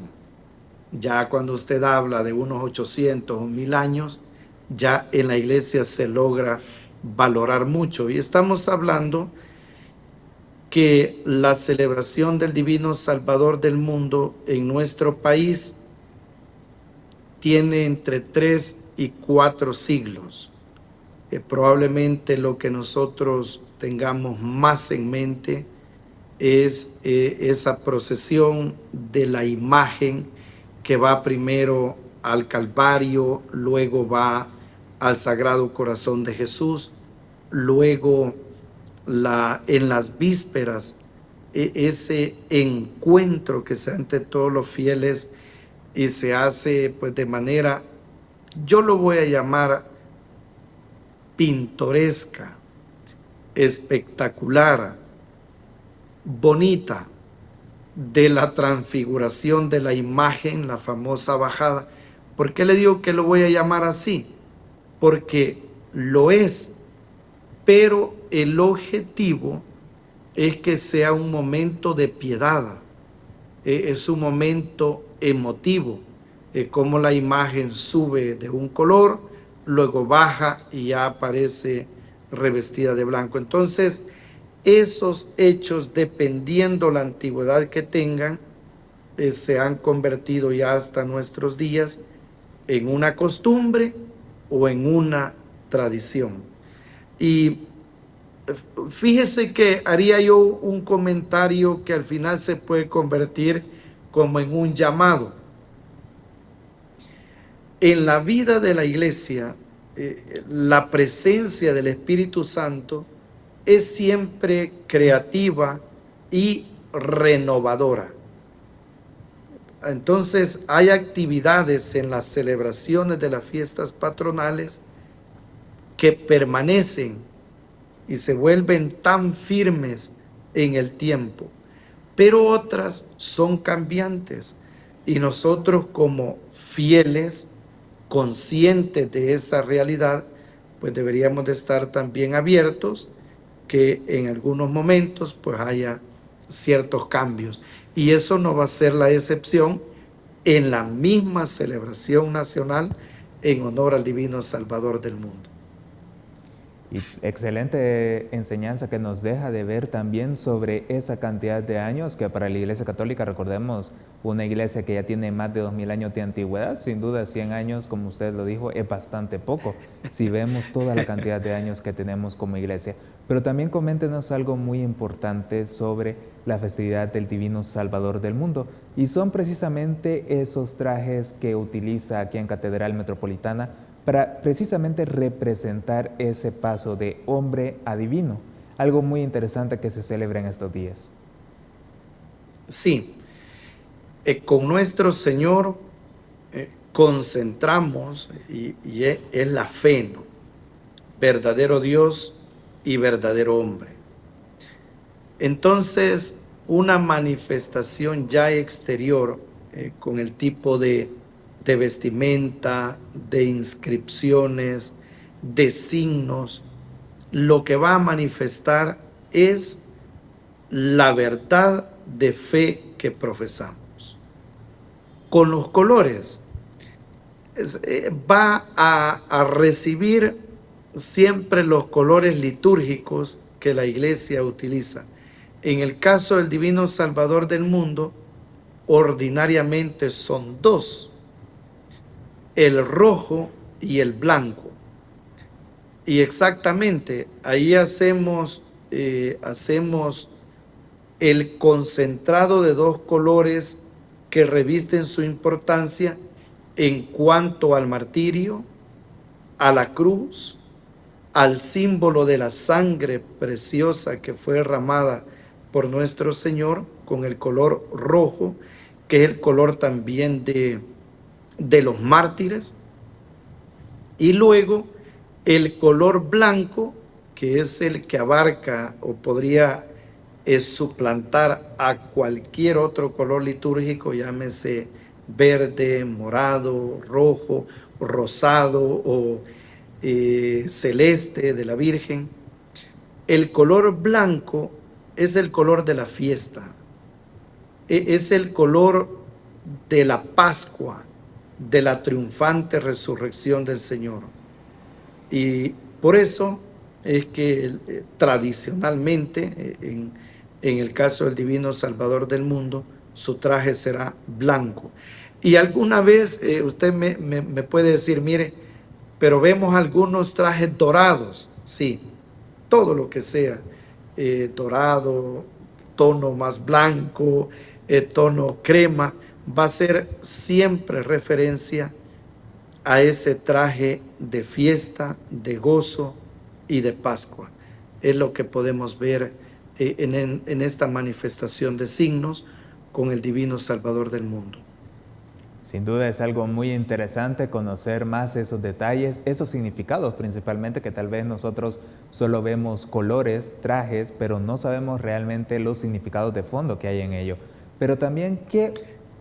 Speaker 8: Ya cuando usted habla de unos 800 o 1000 años, ya en la iglesia se logra valorar mucho. Y estamos hablando que la celebración del Divino Salvador del mundo en nuestro país tiene entre 3 y 4 siglos. Probablemente lo que nosotros tengamos más en mente es esa procesión de la imagen que va primero al Calvario, luego va al Sagrado Corazón de Jesús, luego en las vísperas, ese encuentro que se hace entre todos los fieles y se hace pues de manera, yo lo voy a llamar pintoresca, espectacular, bonita, de la transfiguración de la imagen, la famosa bajada. ¿Por qué le digo que lo voy a llamar así? Porque lo es, pero el objetivo es que sea un momento de piedad, es un momento emotivo, como la imagen sube de un color, luego baja y ya aparece revestida de blanco. Entonces, esos hechos, dependiendo la antigüedad que tengan, se han convertido ya hasta nuestros días en una costumbre o en una tradición. Y fíjese que haría yo un comentario que al final se puede convertir como en un llamado. En la vida de la iglesia, la presencia del Espíritu Santo es siempre creativa y renovadora. Entonces hay actividades en las celebraciones de las fiestas patronales que permanecen y se vuelven tan firmes en el tiempo, pero otras son cambiantes y nosotros como fieles, conscientes de esa realidad, pues deberíamos de estar también abiertos que en algunos momentos pues haya ciertos cambios. Y eso no va a ser la excepción en la misma celebración nacional en honor al Divino Salvador del mundo.
Speaker 1: Y excelente enseñanza que nos deja de ver también sobre esa cantidad de años que para la Iglesia Católica, recordemos, una iglesia que ya tiene más de 2000 años de antigüedad, sin duda 100 años, como usted lo dijo, es bastante poco, si vemos toda la cantidad de años que tenemos como iglesia. Pero también coméntenos algo muy importante sobre la festividad del Divino Salvador del mundo, y son precisamente esos trajes que utiliza aquí en Catedral Metropolitana para precisamente representar ese paso de hombre a divino, algo muy interesante que se celebra en estos días.
Speaker 8: Sí, con nuestro Señor concentramos y es la fe, ¿no? Verdadero Dios y verdadero hombre. Entonces, una manifestación ya exterior con el tipo de vestimenta, de inscripciones, de signos, lo que va a manifestar es la verdad de fe que profesamos. Con los colores va a recibir siempre los colores litúrgicos que la iglesia utiliza. En el caso del Divino Salvador del mundo, ordinariamente son dos: el rojo y el blanco. Y exactamente ahí hacemos el concentrado de dos colores que revisten su importancia en cuanto al martirio, a la cruz, al símbolo de la sangre preciosa que fue derramada por nuestro Señor, con el color rojo, que es el color también de los mártires, y luego el color blanco, que es el que abarca o podría suplantar a cualquier otro color litúrgico, llámese verde, morado, rojo, rosado o celeste de la Virgen. El color blanco es el color de la fiesta, es el color de la Pascua, de la triunfante resurrección del Señor. Y por eso es que tradicionalmente, en el caso del Divino Salvador del mundo, su traje será blanco. Y alguna vez usted me puede decir, mire, pero vemos algunos trajes dorados. Sí, todo lo que sea dorado, tono más blanco, tono crema, va a ser siempre referencia a ese traje de fiesta, de gozo y de Pascua. Es lo que podemos ver en esta manifestación de signos con el Divino Salvador del mundo.
Speaker 1: Sin duda es algo muy interesante conocer más esos detalles, esos significados principalmente, que tal vez nosotros solo vemos colores, trajes, pero no sabemos realmente los significados de fondo que hay en ello. Pero también,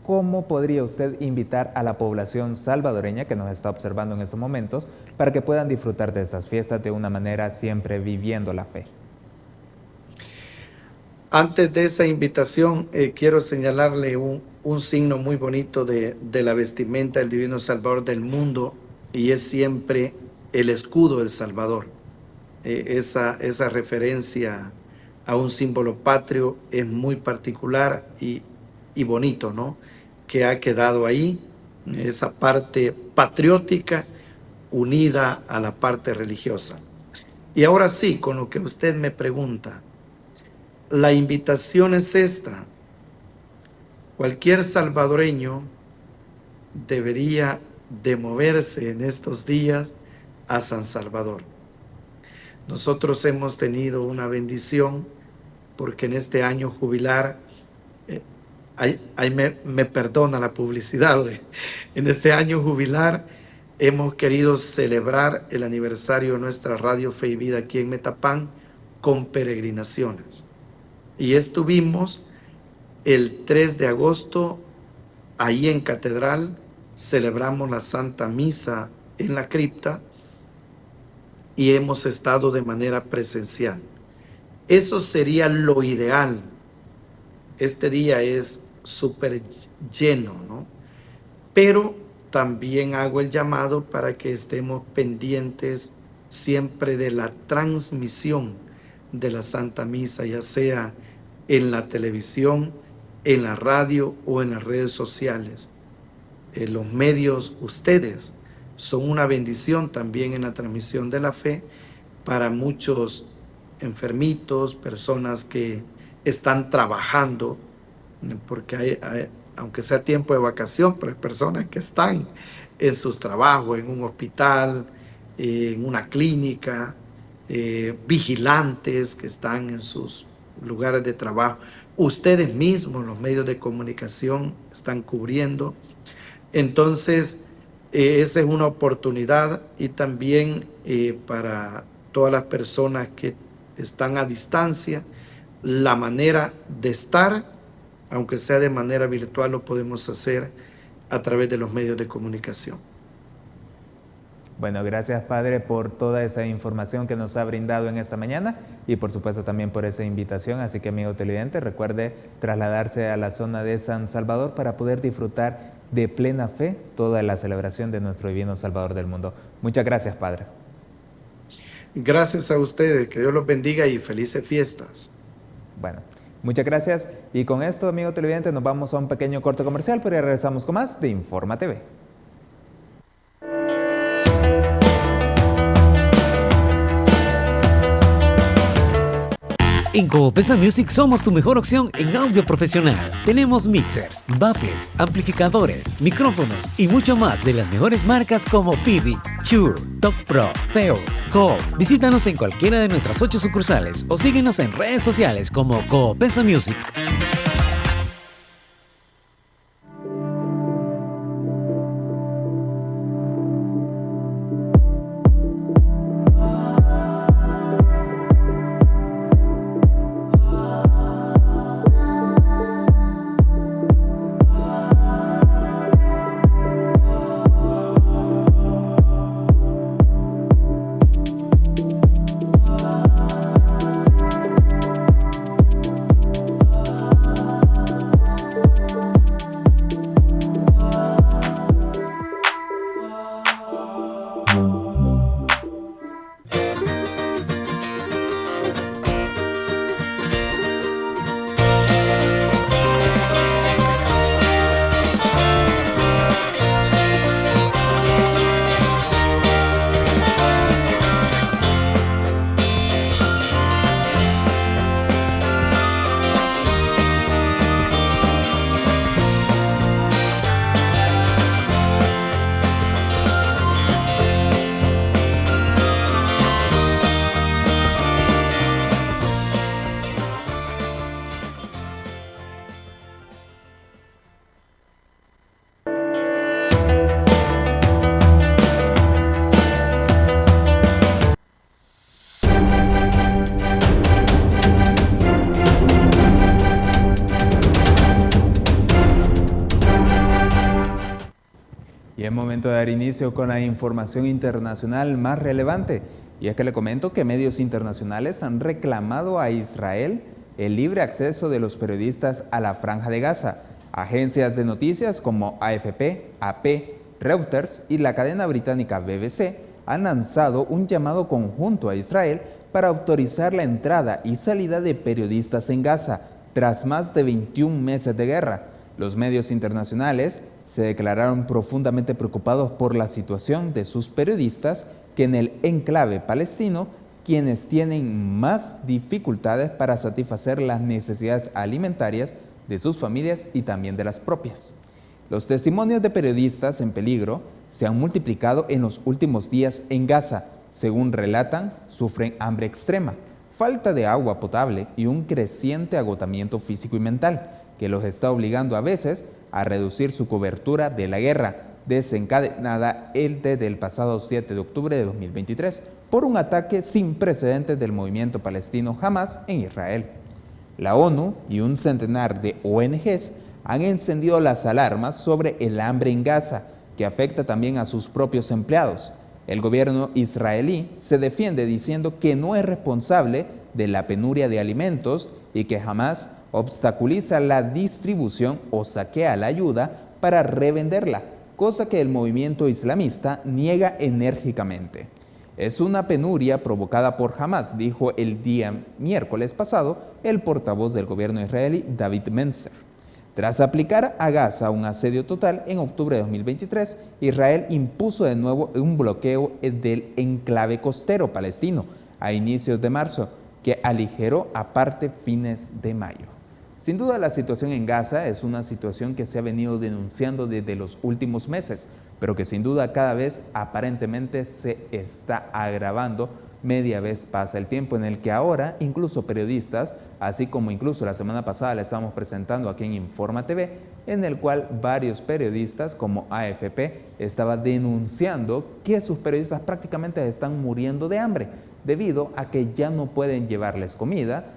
Speaker 1: ¿cómo podría usted invitar a la población salvadoreña que nos está observando en estos momentos para que puedan disfrutar de estas fiestas de una manera siempre viviendo la fe?
Speaker 8: Antes de esa invitación, quiero señalarle un signo muy bonito de la vestimenta del Divino Salvador del mundo, y es siempre el escudo del Salvador. Esa referencia a un símbolo patrio es muy particular y bonito, ¿no? Que ha quedado ahí, esa parte patriótica unida a la parte religiosa. Y ahora sí, con lo que usted me pregunta, la invitación es esta. Cualquier salvadoreño debería de moverse en estos días a San Salvador. Nosotros hemos tenido una bendición porque en este año jubilar, ahí me perdona la publicidad, en este año jubilar hemos querido celebrar el aniversario de nuestra Radio Fe y Vida aquí en Metapán con peregrinaciones. Y estuvimos el 3 de agosto ahí en Catedral, celebramos la Santa Misa en la cripta y hemos estado de manera presencial. Eso sería lo ideal. Este día es súper lleno, ¿no? Pero también hago el llamado para que estemos pendientes siempre de la transmisión de la Santa Misa, ya sea en la televisión, en la radio o en las redes sociales. Los medios, ustedes, son una bendición también en la transmisión de la fe para muchos enfermitos, personas que están trabajando, porque aunque sea tiempo de vacación, pero hay personas que están en sus trabajos, en un hospital, en una clínica, vigilantes que están en sus lugares de trabajo. Ustedes mismos, los medios de comunicación, están cubriendo. Entonces, esa es una oportunidad, y también para todas las personas que están a distancia, la manera de estar, aunque sea de manera virtual, lo podemos hacer a través de los medios de comunicación.
Speaker 1: Bueno, gracias, Padre, por toda esa información que nos ha brindado en esta mañana y por supuesto también por esa invitación. Así que, amigo televidente, recuerde trasladarse a la zona de San Salvador para poder disfrutar de plena fe toda la celebración de nuestro Divino Salvador del mundo. Muchas gracias, Padre.
Speaker 8: Gracias a ustedes, que Dios los bendiga y felices fiestas.
Speaker 1: Bueno, muchas gracias. Y con esto, amigo televidente, nos vamos a un pequeño corte comercial, pero ya regresamos con más de Informa TV.
Speaker 7: En Coopesa Music somos tu mejor opción en audio profesional. Tenemos mixers, baffles, amplificadores, micrófonos y mucho más de las mejores marcas como Pivi, Shure, Top Pro, Feo, Coop. Visítanos en cualquiera de nuestras 8 sucursales o síguenos en redes sociales como Coopesa Music.
Speaker 1: es momento de dar inicio con la información internacional más relevante. Y es que le comento que medios internacionales han reclamado a Israel el libre acceso de los periodistas a la Franja de Gaza. Agencias de noticias como AFP, AP, Reuters y la cadena británica BBC han lanzado un llamado conjunto a Israel para autorizar la entrada y salida de periodistas en Gaza tras más de 21 meses de guerra. Los medios internacionales se declararon profundamente preocupados por la situación de sus periodistas que en el enclave palestino, quienes tienen más dificultades para satisfacer las necesidades alimentarias de sus familias y también de las propias. Los testimonios de periodistas en peligro se han multiplicado en los últimos días en Gaza. Según relatan, sufren hambre extrema, falta de agua potable y un creciente agotamiento físico y mental, que los está obligando a veces a reducir su cobertura de la guerra, desencadenada desde el pasado 7 de octubre de 2023 por un ataque sin precedentes del movimiento palestino Hamas en Israel. La ONU y un centenar de ONGs han encendido las alarmas sobre el hambre en Gaza, que afecta también a sus propios empleados. El gobierno israelí se defiende diciendo que no es responsable de la penuria de alimentos y que Hamas obstaculiza la distribución o saquea la ayuda para revenderla, cosa que el movimiento islamista niega enérgicamente. Es una penuria provocada por Hamas, dijo el día miércoles pasado el portavoz del gobierno israelí, David Mencer. Tras aplicar a Gaza un asedio total en octubre de 2023, Israel impuso de nuevo un bloqueo del enclave costero palestino a inicios de marzo, que aligeró aparte fines de mayo. Sin duda, la situación en Gaza es una situación que se ha venido denunciando desde los últimos meses, pero que sin duda cada vez aparentemente se está agravando media vez pasa el tiempo, en el que ahora incluso periodistas, así como incluso la semana pasada le estamos presentando aquí en Informa TV, en el cual varios periodistas como AFP estaba denunciando que sus periodistas prácticamente están muriendo de hambre debido a que ya no pueden llevarles comida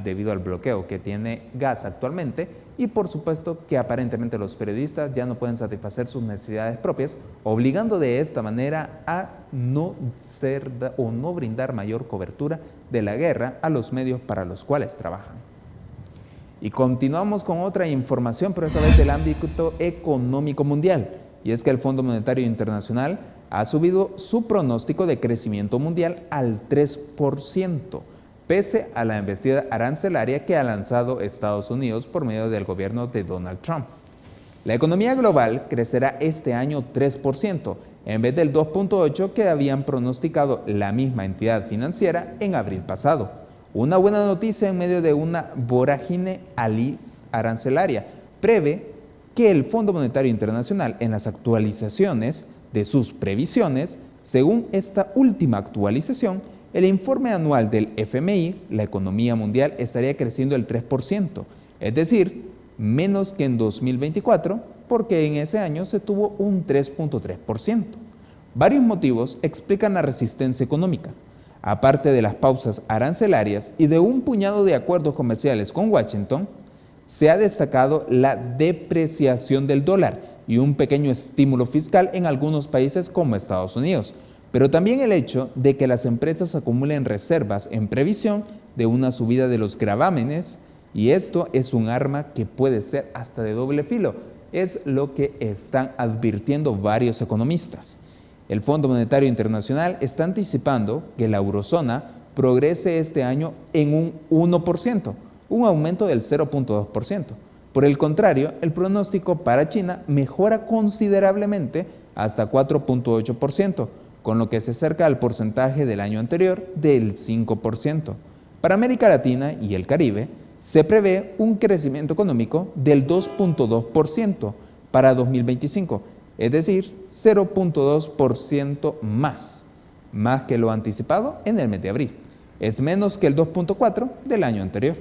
Speaker 1: debido al bloqueo que tiene Gaza actualmente, y por supuesto que aparentemente los periodistas ya no pueden satisfacer sus necesidades propias, obligando de esta manera a no brindar mayor cobertura de la guerra a los medios para los cuales trabajan. Y continuamos con otra información, pero esta vez del ámbito económico mundial, y es que el Fondo Monetario Internacional ha subido su pronóstico de crecimiento mundial al 3%, pese a la embestida arancelaria que ha lanzado Estados Unidos por medio del gobierno de Donald Trump. La economía global crecerá este año 3%, en vez del 2.8% que habían pronosticado la misma entidad financiera en abril pasado. Una buena noticia en medio de una vorágine arancelaria. Prevé que el Fondo Monetario Internacional, en las actualizaciones de sus previsiones, según esta última actualización, el informe anual del FMI, la economía mundial estaría creciendo el 3%, es decir, menos que en 2024, porque en ese año se tuvo un 3.3%. Varios motivos explican la resistencia económica. Aparte de las pausas arancelarias y de un puñado de acuerdos comerciales con Washington, se ha destacado la depreciación del dólar y un pequeño estímulo fiscal en algunos países como Estados Unidos, pero también el hecho de que las empresas acumulen reservas en previsión de una subida de los gravámenes, y esto es un arma que puede ser hasta de doble filo, es lo que están advirtiendo varios economistas. El Fondo Monetario Internacional está anticipando que la eurozona progrese este año en un 1%, un aumento del 0.2%. Por el contrario, el pronóstico para China mejora considerablemente hasta 4.8%, con lo que se acerca al porcentaje del año anterior del 5%. Para América Latina y el Caribe, se prevé un crecimiento económico del 2.2% para 2025, es decir, 0.2% más que lo anticipado en el mes de abril. Es menos que el 2.4% del año anterior.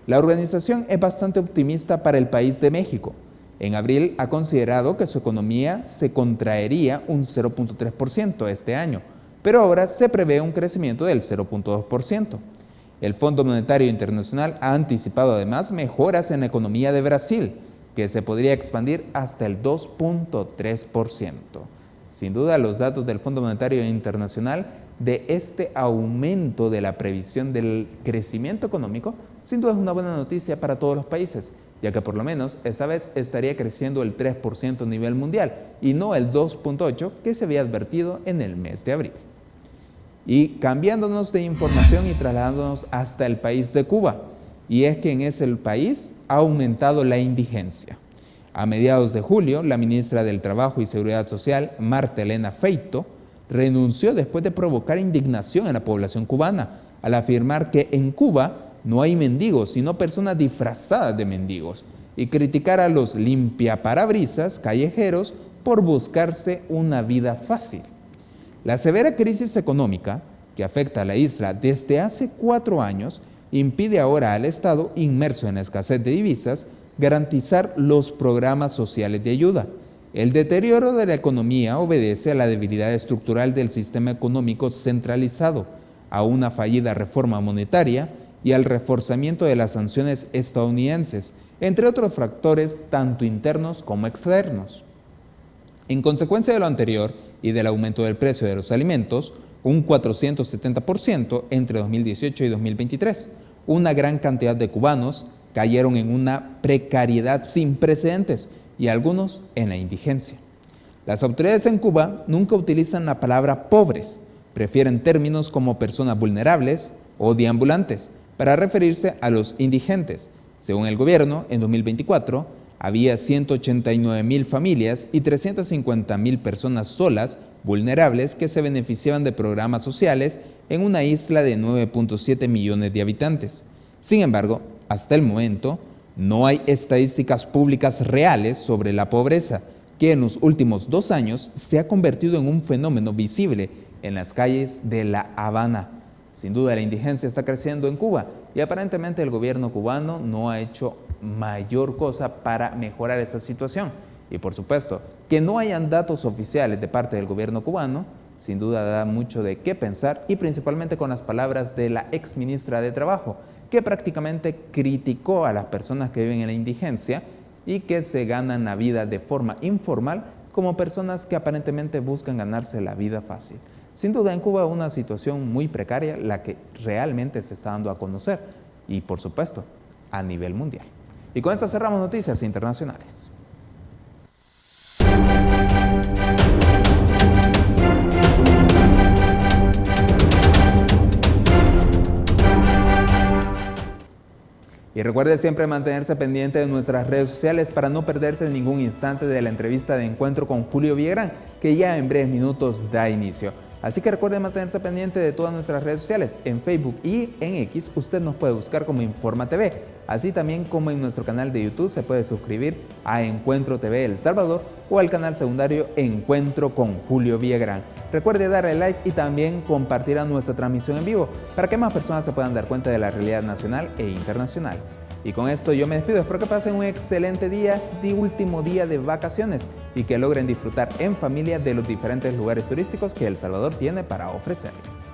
Speaker 1: La organización es bastante optimista para el país de México. En abril ha considerado que su economía se contraería un 0.3% este año, pero ahora se prevé un crecimiento del 0.2%. El Fondo Monetario Internacional ha anticipado además mejoras en la economía de Brasil, que se podría expandir hasta el 2.3%. Sin duda, los datos del Fondo Monetario Internacional de este aumento de la previsión del crecimiento económico, sin duda es una buena noticia para todos los países, ya que por lo menos esta vez estaría creciendo el 3% a nivel mundial y no el 2.8% que se había advertido en el mes de abril. Y cambiándonos de información y trasladándonos hasta el país de Cuba, y es que en ese país ha aumentado la indigencia. A mediados de julio, la ministra del Trabajo y Seguridad Social, Marta Elena Feito, renunció después de provocar indignación en la población cubana, al afirmar que en Cuba no hay mendigos, sino personas disfrazadas de mendigos, y criticar a los limpiaparabrisas callejeros por buscarse una vida fácil. La severa crisis económica que afecta a la isla desde hace 4 años impide ahora al Estado, inmerso en la escasez de divisas, garantizar los programas sociales de ayuda. El deterioro de la economía obedece a la debilidad estructural del sistema económico centralizado, a una fallida reforma monetaria y al reforzamiento de las sanciones estadounidenses, entre otros factores tanto internos como externos. En consecuencia de lo anterior y del aumento del precio de los alimentos, un 470% entre 2018 y 2023, una gran cantidad de cubanos cayeron en una precariedad sin precedentes y algunos en la indigencia. Las autoridades en Cuba nunca utilizan la palabra pobres, prefieren términos como personas vulnerables o deambulantes para referirse a los indigentes. Según el gobierno, en 2024 había 189,000 familias y 350,000 personas solas vulnerables que se beneficiaban de programas sociales en una isla de 9.7 millones de habitantes. Sin embargo, hasta el momento, no hay estadísticas públicas reales sobre la pobreza, que en los últimos 2 años se ha convertido en un fenómeno visible en las calles de La Habana. Sin duda, la indigencia está creciendo en Cuba y aparentemente el gobierno cubano no ha hecho mayor cosa para mejorar esa situación. Y por supuesto, que no hayan datos oficiales de parte del gobierno cubano, sin duda da mucho de qué pensar, y principalmente con las palabras de la ex ministra de Trabajo, que prácticamente criticó a las personas que viven en la indigencia y que se ganan la vida de forma informal como personas que aparentemente buscan ganarse la vida fácil. Sin duda, en Cuba una situación muy precaria, la que realmente se está dando a conocer y, por supuesto, a nivel mundial. Y con esto cerramos Noticias Internacionales. Y recuerde siempre mantenerse pendiente de nuestras redes sociales para no perderse ningún instante de la entrevista de encuentro con Julio Villagrán, que ya en breves minutos da inicio. Así que recuerde mantenerse pendiente de todas nuestras redes sociales. En Facebook y en X usted nos puede buscar como Informa TV. Así también como en nuestro canal de YouTube se puede suscribir a Encuentro TV El Salvador o al canal secundario Encuentro con Julio Villagrán. Recuerde darle like y también compartir a nuestra transmisión en vivo para que más personas se puedan dar cuenta de la realidad nacional e internacional. Y con esto yo me despido, espero que pasen un excelente día, de último día de vacaciones y que logren disfrutar en familia de los diferentes lugares turísticos que El Salvador tiene para ofrecerles.